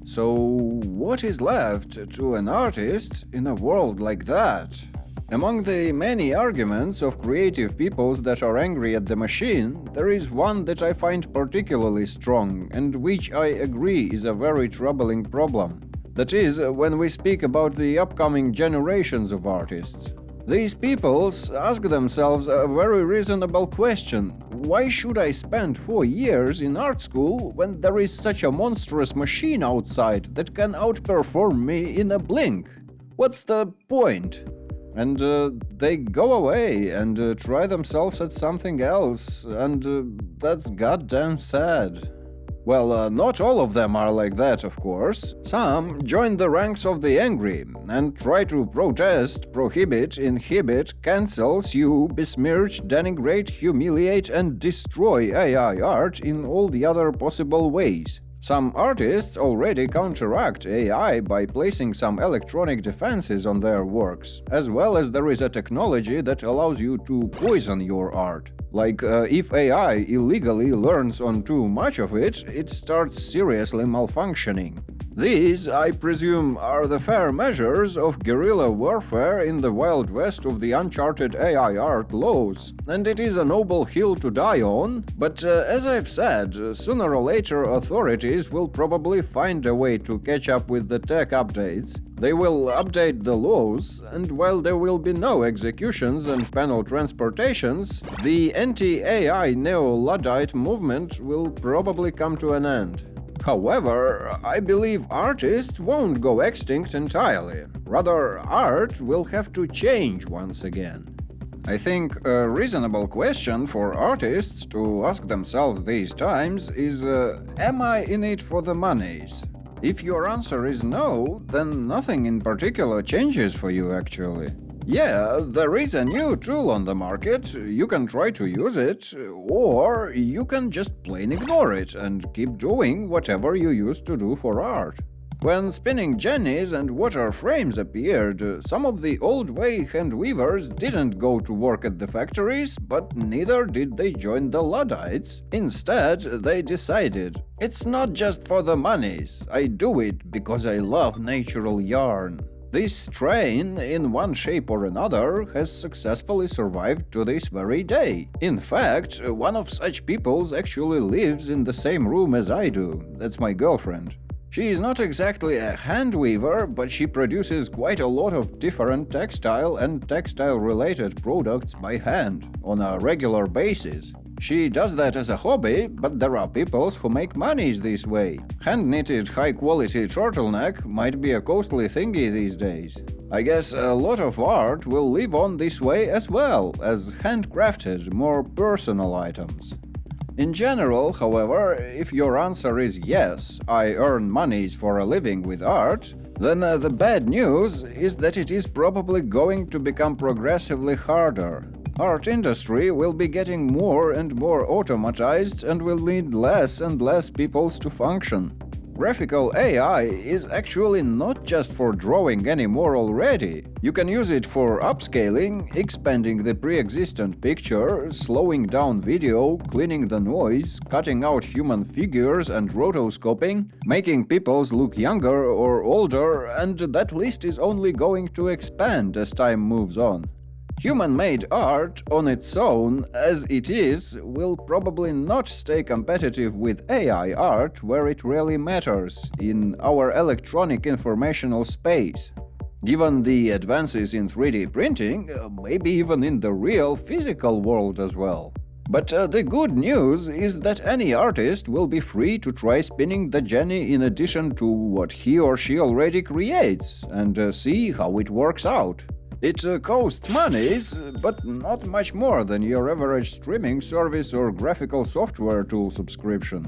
So, what is left to an artist in a world like that? Among the many arguments of creative peoples that are angry at the machine, there is one that I find particularly strong and which I agree is a very troubling problem. That is, when we speak about the upcoming generations of artists. These peoples ask themselves a very reasonable question: why should I spend 4 years in art school when there is such a monstrous machine outside that can outperform me in a blink? What's the point? And they go away and try themselves at something else, and that's goddamn sad. Well, not all of them are like that, of course. Some join the ranks of the angry and try to protest, prohibit, inhibit, cancel, sue, besmirch, denigrate, humiliate, and destroy AI art in all the other possible ways. Some artists already counteract AI by placing some electronic defenses on their works, as well as there is a technology that allows you to poison your art. Like, if AI illegally learns on too much of it, it starts seriously malfunctioning. These, I presume, are the fair measures of guerrilla warfare in the Wild West of the uncharted AI art laws, and it is a noble hill to die on, but as I've said, sooner or later authorities will probably find a way to catch up with the tech updates. They will update the laws, and while there will be no executions and penal transportations, the anti-AI neo-Luddite movement will probably come to an end. However, I believe artists won't go extinct entirely. Rather, art will have to change once again. I think a reasonable question for artists to ask themselves these times is, am I in it for the monies? If your answer is no, then nothing in particular changes for you actually. Yeah, there is a new tool on the market, you can try to use it, or you can just plain ignore it and keep doing whatever you used to do for art. When spinning jennies and water frames appeared, some of the old way hand weavers didn't go to work at the factories, but neither did they join the Luddites. Instead, they decided, it's not just for the monies, I do it because I love natural yarn. This strain, in one shape or another, has successfully survived to this very day. In fact, one of such peoples actually lives in the same room as I do. That's my girlfriend. She is not exactly a hand weaver, but she produces quite a lot of different textile and textile-related products by hand on a regular basis. She does that as a hobby, but there are peoples who make monies this way. Hand-knitted high-quality turtleneck might be a costly thingy these days. I guess a lot of art will live on this way as well, as handcrafted, more personal items. In general, however, if your answer is yes, I earn monies for a living with art, then the bad news is that it is probably going to become progressively harder. Art industry will be getting more and more automatized and will need less and less peoples to function. Graphical AI is actually not just for drawing anymore already. You can use it for upscaling, expanding the pre-existent picture, slowing down video, cleaning the noise, cutting out human figures and rotoscoping, making peoples look younger or older, and that list is only going to expand as time moves on. Human-made art on its own, as it is, will probably not stay competitive with AI art where it really matters, in our electronic informational space. Given the advances in 3D printing, maybe even in the real physical world as well. But the good news is that any artist will be free to try spinning the jenny in addition to what he or she already creates, and see how it works out. It costs monies, but not much more than your average streaming service or graphical software tool subscription.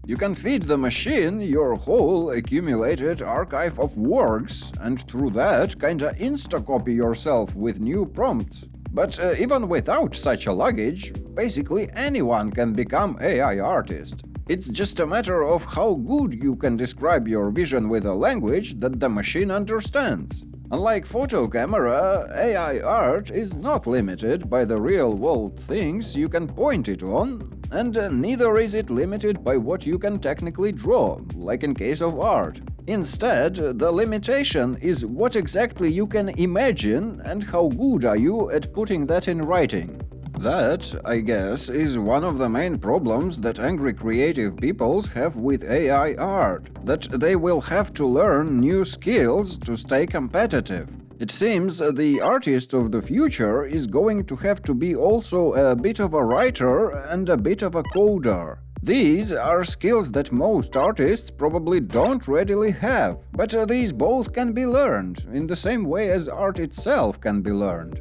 You can feed the machine your whole accumulated archive of works, and through that kinda insta-copy yourself with new prompts. But even without such a luggage, basically anyone can become AI artist. It's just a matter of how good you can describe your vision with a language that the machine understands. Unlike photo camera, AI art is not limited by the real-world things you can point it on, and neither is it limited by what you can technically draw, like in case of art. Instead, the limitation is what exactly you can imagine and how good are you at putting that in writing. That, I guess, is one of the main problems that angry creative peoples have with AI art, that they will have to learn new skills to stay competitive. It seems the artist of the future is going to have to be also a bit of a writer and a bit of a coder. These are skills that most artists probably don't readily have, but these both can be learned, in the same way as art itself can be learned.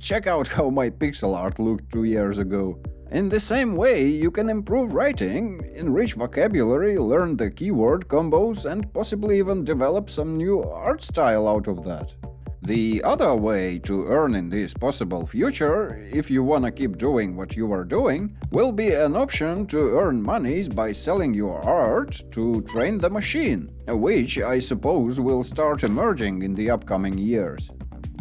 Check out how my pixel art looked 2 years ago. In the same way, you can improve writing, enrich vocabulary, learn the keyword combos, and possibly even develop some new art style out of that. The other way to earn in this possible future, if you wanna keep doing what you are doing, will be an option to earn monies by selling your art to train the machine, which I suppose will start emerging in the upcoming years.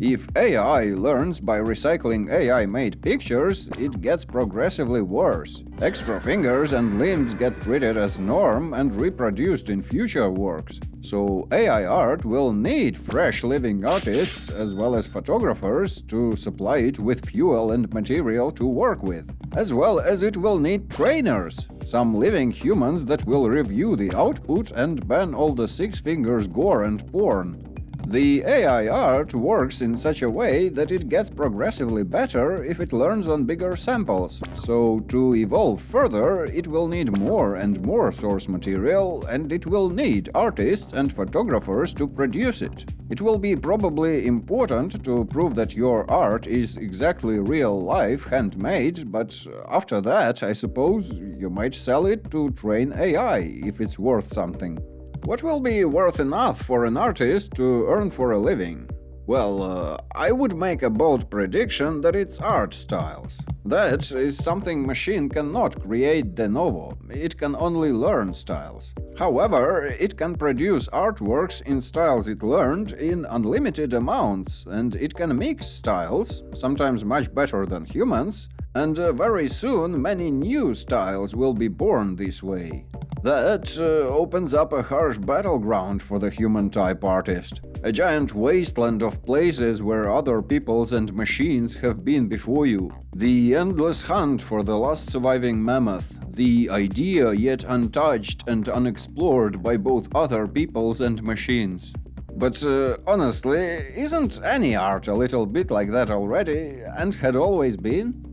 If AI learns by recycling AI-made pictures, it gets progressively worse. Extra fingers and limbs get treated as norm and reproduced in future works. So AI art will need fresh living artists as well as photographers to supply it with fuel and material to work with. As well as it will need trainers, some living humans that will review the output and ban all the six fingers gore and porn. The AI art works in such a way that it gets progressively better if it learns on bigger samples, so to evolve further it will need more and more source material, and it will need artists and photographers to produce it. It will be probably important to prove that your art is exactly real-life handmade, but after that, I suppose, you might sell it to train AI if it's worth something. What will be worth enough for an artist to earn for a living? I would make a bold prediction that it's art styles. That is something machine cannot create de novo, it can only learn styles. However, it can produce artworks in styles it learned in unlimited amounts, and it can mix styles, sometimes much better than humans, and very soon many new styles will be born this way. That opens up a harsh battleground for the human-type artist. A giant wasteland of places where other peoples and machines have been before you. The endless hunt for the last surviving mammoth. The idea yet untouched and unexplored by both other peoples and machines. But honestly, isn't any art a little bit like that already, and had always been?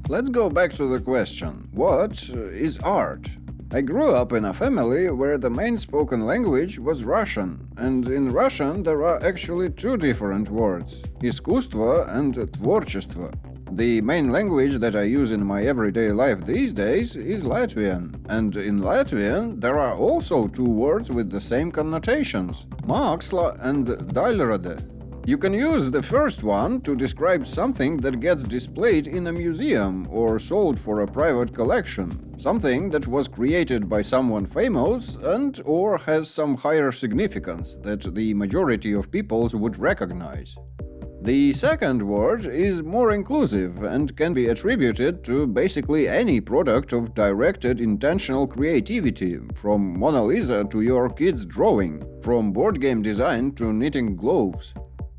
Let's go back to the question, what is art? I grew up in a family where the main spoken language was Russian, and in Russian there are actually two different words – искусство and творчество. The main language that I use in my everyday life these days is Latvian, and in Latvian there are also two words with the same connotations – māksla and daļrade. You can use the first one to describe something that gets displayed in a museum or sold for a private collection, something that was created by someone famous and or has some higher significance that the majority of peoples would recognize. The second word is more inclusive and can be attributed to basically any product of directed intentional creativity, from Mona Lisa to your kid's drawing, from board game design to knitting gloves.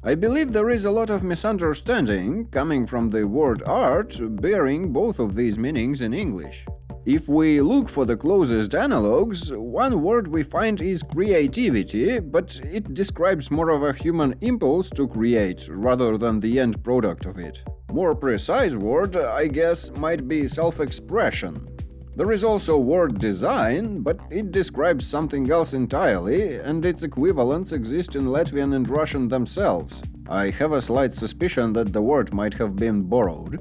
I believe there is a lot of misunderstanding coming from the word art bearing both of these meanings in English. If we look for the closest analogues, one word we find is creativity, but it describes more of a human impulse to create rather than the end product of it. More precise word, I guess, might be self-expression. There is also word design, but it describes something else entirely, and its equivalents exist in Latvian and Russian themselves. I have a slight suspicion that the word might have been borrowed.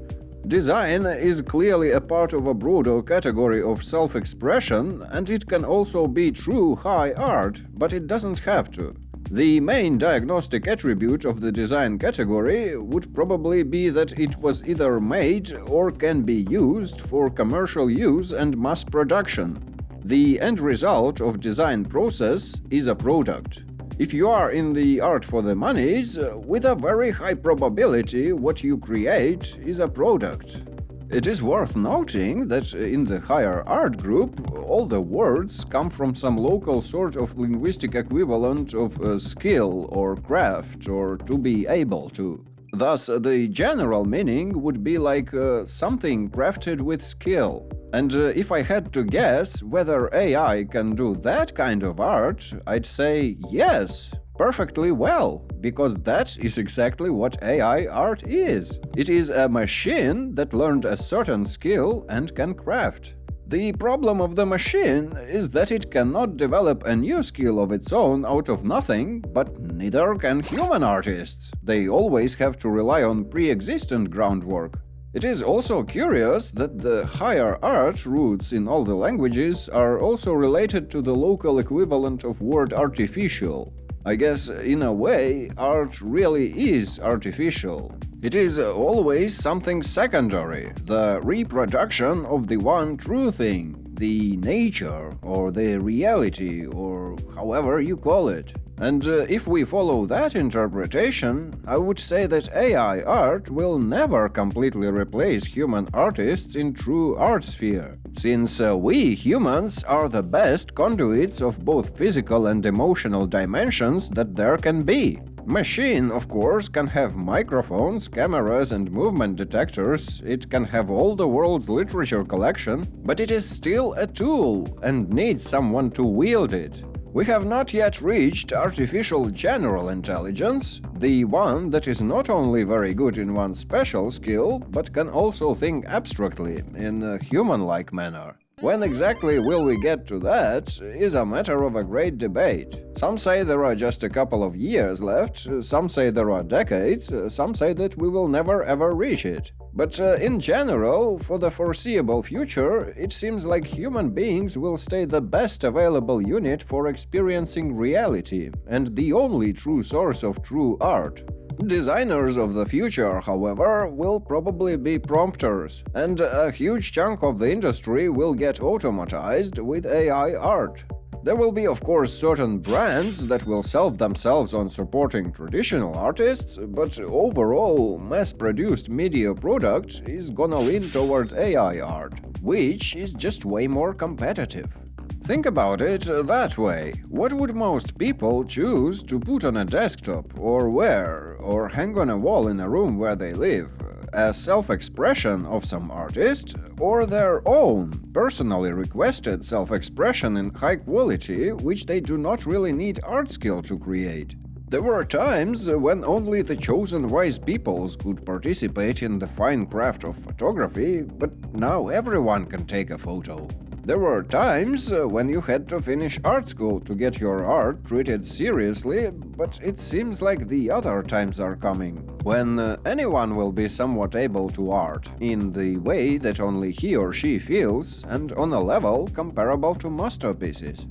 Design is clearly a part of a broader category of self-expression, and it can also be true high art, but it doesn't have to. The main diagnostic attribute of the design category would probably be that it was either made or can be used for commercial use and mass production. The end result of design process is a product. If you are in the art for the monies, with a very high probability what you create is a product. It is worth noting that in the higher art group, all the words come from some local sort of linguistic equivalent of skill or craft or to be able to. Thus, the general meaning would be like something crafted with skill. And if I had to guess whether AI can do that kind of art, I'd say yes, perfectly well, because that is exactly what AI art is. It is a machine that learned a certain skill and can craft. The problem of the machine is that it cannot develop a new skill of its own out of nothing, but neither can human artists. They always have to rely on pre-existent groundwork. It is also curious that the higher art roots in all the languages are also related to the local equivalent of word artificial. I guess, in a way, art really is artificial. It is always something secondary, the reproduction of the one true thing, the nature, or the reality, or however you call it. And if we follow that interpretation, I would say that AI art will never completely replace human artists in true art sphere, since we humans are the best conduits of both physical and emotional dimensions that there can be. Machine, of course, can have microphones, cameras and movement detectors, it can have all the world's literature collection, but it is still a tool and needs someone to wield it. We have not yet reached artificial general intelligence, the one that is not only very good in one special skill, but can also think abstractly, in a human-like manner. When exactly will we get to that is a matter of a great debate. Some say there are just a couple of years left, some say there are decades, some say that we will never ever reach it. But in general, for the foreseeable future, it seems like human beings will stay the best available unit for experiencing reality, and the only true source of true art. Designers of the future, however, will probably be prompters, and a huge chunk of the industry will get automatized with AI art. There will be, of course, certain brands that will sell themselves on supporting traditional artists, but overall, mass-produced media product is gonna lean towards AI art, which is just way more competitive. Think about it that way. What would most people choose to put on a desktop, or wear, or hang on a wall in a room where they live? A self-expression of some artist, or their own, personally requested self-expression in high quality, which they do not really need art skill to create? There were times when only the chosen wise peoples could participate in the fine craft of photography, but now everyone can take a photo. There were times when you had to finish art school to get your art treated seriously, but it seems like the other times are coming, when anyone will be somewhat able to art, in the way that only he or she feels, and on a level comparable to masterpieces.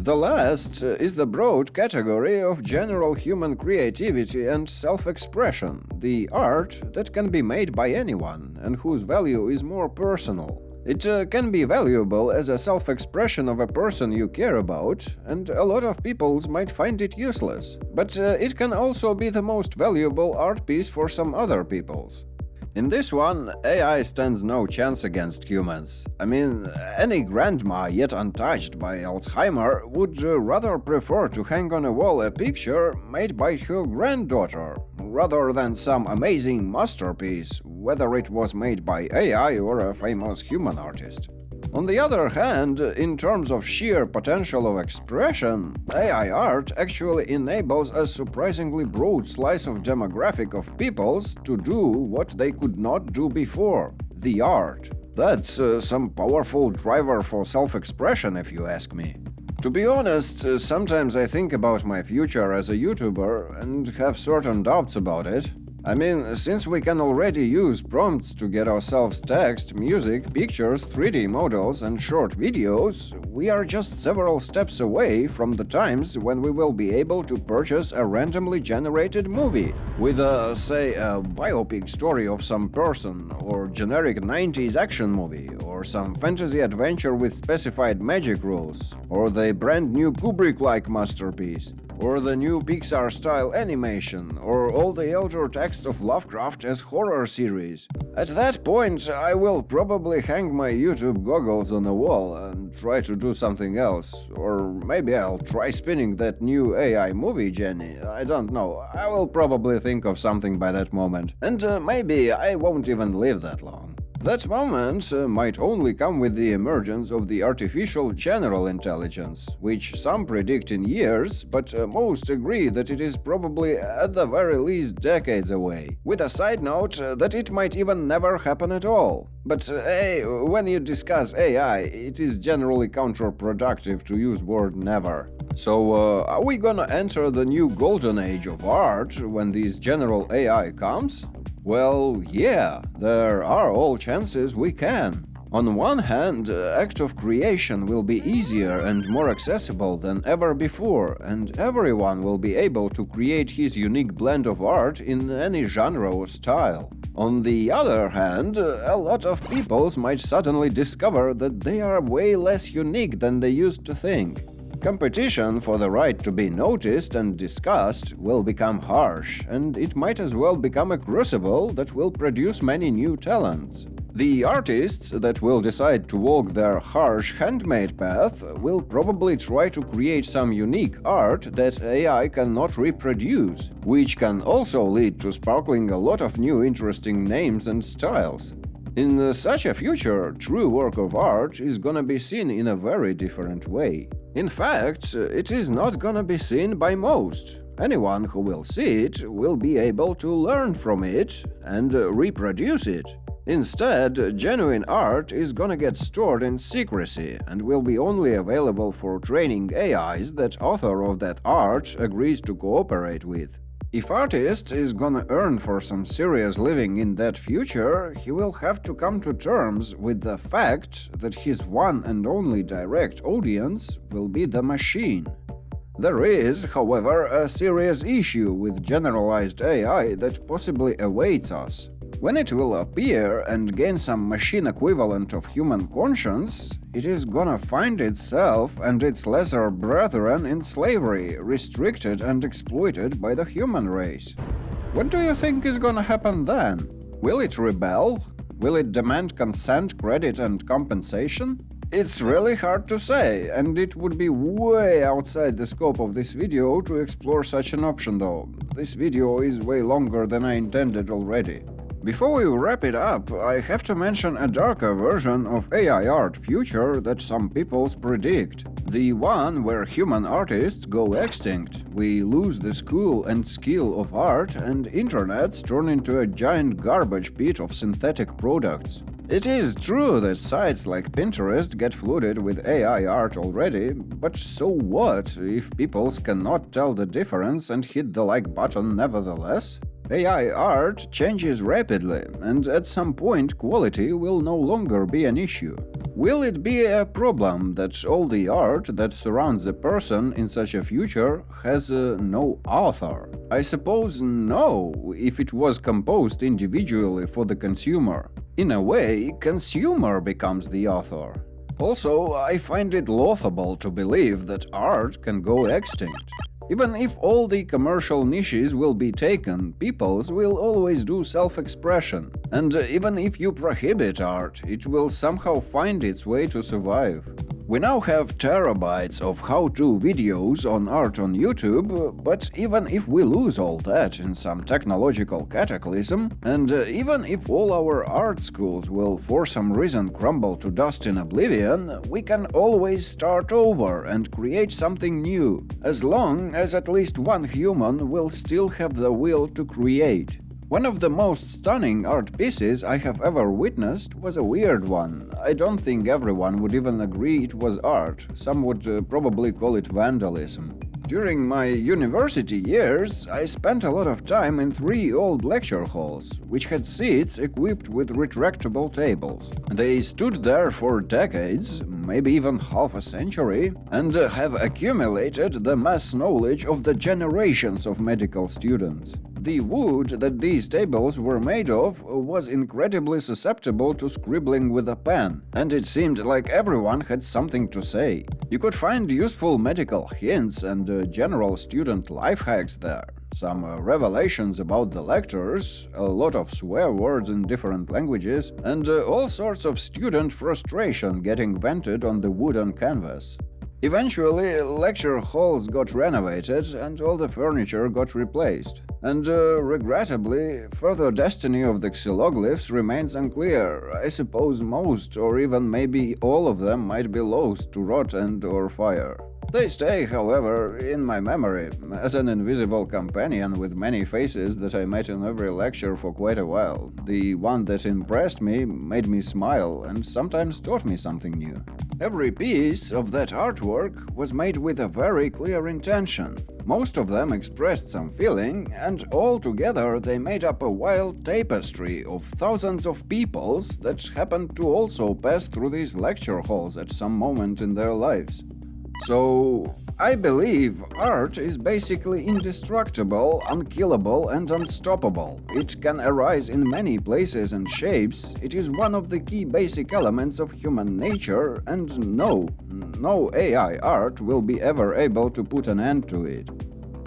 The last is the broad category of general human creativity and self-expression, the art that can be made by anyone, and whose value is more personal. It can be valuable as a self-expression of a person you care about, and a lot of people might find it useless. But it can also be the most valuable art piece for some other peoples. In this one, AI stands no chance against humans. I mean, any grandma yet untouched by Alzheimer would rather prefer to hang on a wall a picture made by her granddaughter, rather than some amazing masterpiece, whether it was made by AI or a famous human artist. On the other hand, in terms of sheer potential of expression, AI art actually enables a surprisingly broad slice of demographic of peoples to do what they could not do before: the art. That's some powerful driver for self-expression, if you ask me. To be honest, sometimes I think about my future as a YouTuber and have certain doubts about it. I mean, since we can already use prompts to get ourselves text, music, pictures, 3D models, and short videos, we are just several steps away from the times when we will be able to purchase a randomly generated movie with say, a biopic story of some person, or generic 90s action movie, or some fantasy adventure with specified magic rules, or the brand new Kubrick-like masterpiece, or the new Pixar-style animation, or all the elder text of Lovecraft as horror series. At that point, I will probably hang my YouTube goggles on the wall and try to do something else, or maybe I'll try spinning that new AI movie, Jenny. I don't know, I will probably think of something by that moment, and maybe I won't even live that long. That moment might only come with the emergence of the artificial general intelligence, which some predict in years, but most agree that it is probably at the very least decades away, with a side note that it might even never happen at all. But hey, when you discuss AI, it is generally counterproductive to use word never. So are we gonna enter the new golden age of art when this general AI comes? Well, yeah, there are all chances we can. On one hand, act of creation will be easier and more accessible than ever before, and everyone will be able to create his unique blend of art in any genre or style. On the other hand, a lot of peoples might suddenly discover that they are way less unique than they used to think. Competition for the right to be noticed and discussed will become harsh, and it might as well become a crucible that will produce many new talents. The artists that will decide to walk their harsh handmade path will probably try to create some unique art that AI cannot reproduce, which can also lead to sparkling a lot of new interesting names and styles. In such a future, true work of art is gonna be seen in a very different way. In fact, it is not gonna be seen by most. Anyone who will see it will be able to learn from it and reproduce it. Instead, genuine art is gonna get stored in secrecy and will be only available for training AIs that author of that art agrees to cooperate with. If artist is gonna earn for some serious living in that future, he will have to come to terms with the fact that his one and only direct audience will be the machine. There is, however, a serious issue with generalized AI that possibly awaits us. When it will appear and gain some machine equivalent of human conscience, it is gonna find itself and its lesser brethren in slavery, restricted and exploited by the human race. What do you think is gonna happen then? Will it rebel? Will it demand consent, credit, and compensation? It's really hard to say, and it would be way outside the scope of this video to explore such an option though. This video is way longer than I intended already. Before we wrap it up, I have to mention a darker version of AI art future that some people predict. The one where human artists go extinct, we lose the school and skill of art, and internets turn into a giant garbage pit of synthetic products. It is true that sites like Pinterest get flooded with AI art already, but so what if people cannot tell the difference and hit the like button nevertheless? AI art changes rapidly, and at some point quality will no longer be an issue. Will it be a problem that all the art that surrounds a person in such a future has no author? I suppose no, if it was composed individually for the consumer. In a way, consumer becomes the author. Also, I find it laughable to believe that art can go extinct. Even if all the commercial niches will be taken, peoples will always do self-expression. And even if you prohibit art, it will somehow find its way to survive. We now have terabytes of how-to videos on art on YouTube, but even if we lose all that in some technological cataclysm, and even if all our art schools will for some reason crumble to dust in oblivion, we can always start over and create something new, as long as at least one human will still have the will to create. One of the most stunning art pieces I have ever witnessed was a weird one. I don't think everyone would even agree it was art, some would probably call it vandalism. During my university years, I spent a lot of time in 3 old lecture halls, which had seats equipped with retractable tables. They stood there for decades, maybe even half a century, and have accumulated the mass knowledge of the generations of medical students. The wood that these tables were made of was incredibly susceptible to scribbling with a pen, and it seemed like everyone had something to say. You could find useful medical hints and general student life hacks there, some revelations about the lectures, a lot of swear words in different languages, and all sorts of student frustration getting vented on the wooden canvas. Eventually, lecture halls got renovated and all the furniture got replaced. And regrettably, further destiny of the xyloglyphs remains unclear. I suppose most, or even maybe all of them might be lost to rot and/or fire. They stay, however, in my memory, as an invisible companion with many faces that I met in every lecture for quite a while. The one that impressed me, made me smile, and sometimes taught me something new. Every piece of that artwork was made with a very clear intention. Most of them expressed some feeling, and all together they made up a wild tapestry of thousands of peoples that happened to also pass through these lecture halls at some moment in their lives. So, I believe art is basically indestructible, unkillable, and unstoppable. It can arise in many places and shapes. It is one of the key basic elements of human nature, and no AI art will be ever able to put an end to it.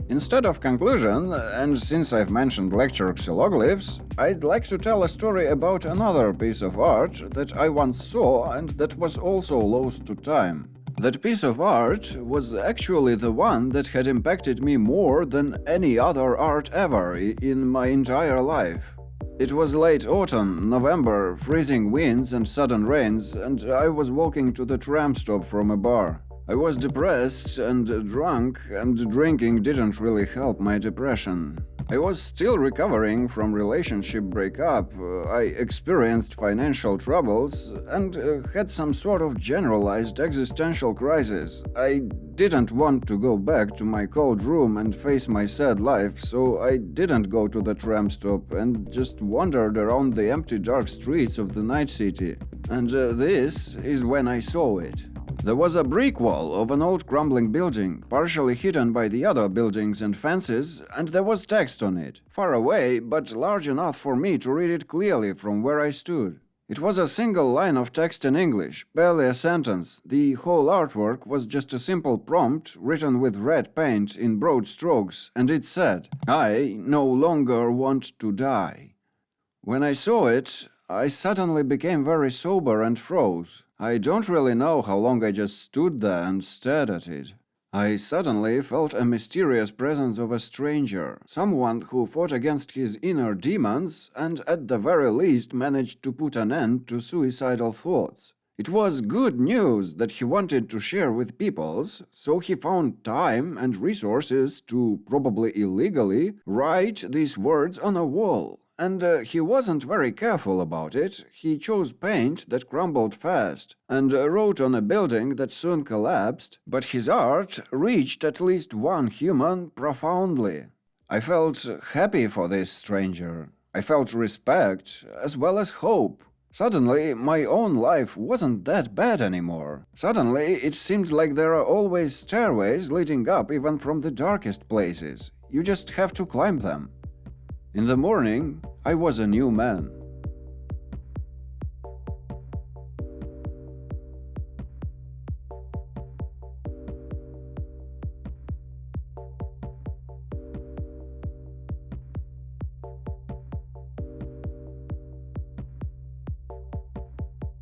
Instead of conclusion, and since I've mentioned lecture xyloglyphs, I'd like to tell a story about another piece of art that I once saw and that was also lost to time. That piece of art was actually the one that had impacted me more than any other art ever in my entire life. It was late autumn, November, freezing winds and sudden rains, and I was walking to the tram stop from a bar. I was depressed and drunk, and drinking didn't really help my depression. I was still recovering from relationship breakup, I experienced financial troubles, and had some sort of generalized existential crisis. I didn't want to go back to my cold room and face my sad life, so I didn't go to the tram stop and just wandered around the empty dark streets of the night city. And this is when I saw it. There was a brick wall of an old crumbling building, partially hidden by the other buildings and fences, and there was text on it, far away but large enough for me to read it clearly from where I stood. It was a single line of text in English, barely a sentence. The whole artwork was just a simple prompt written with red paint in broad strokes, and it said, "I no longer want to die." When I saw it, I suddenly became very sober and froze. I don't really know how long I just stood there and stared at it. I suddenly felt a mysterious presence of a stranger, someone who fought against his inner demons and at the very least managed to put an end to suicidal thoughts. It was good news that he wanted to share with peoples, so he found time and resources to, probably illegally, write these words on a wall. And he wasn't very careful about it. He chose paint that crumbled fast and wrote on a building that soon collapsed, but his art reached at least one human profoundly. I felt happy for this stranger. I felt respect as well as hope. Suddenly, my own life wasn't that bad anymore. Suddenly, it seemed like there are always stairways leading up even from the darkest places. You just have to climb them. In the morning, I was a new man.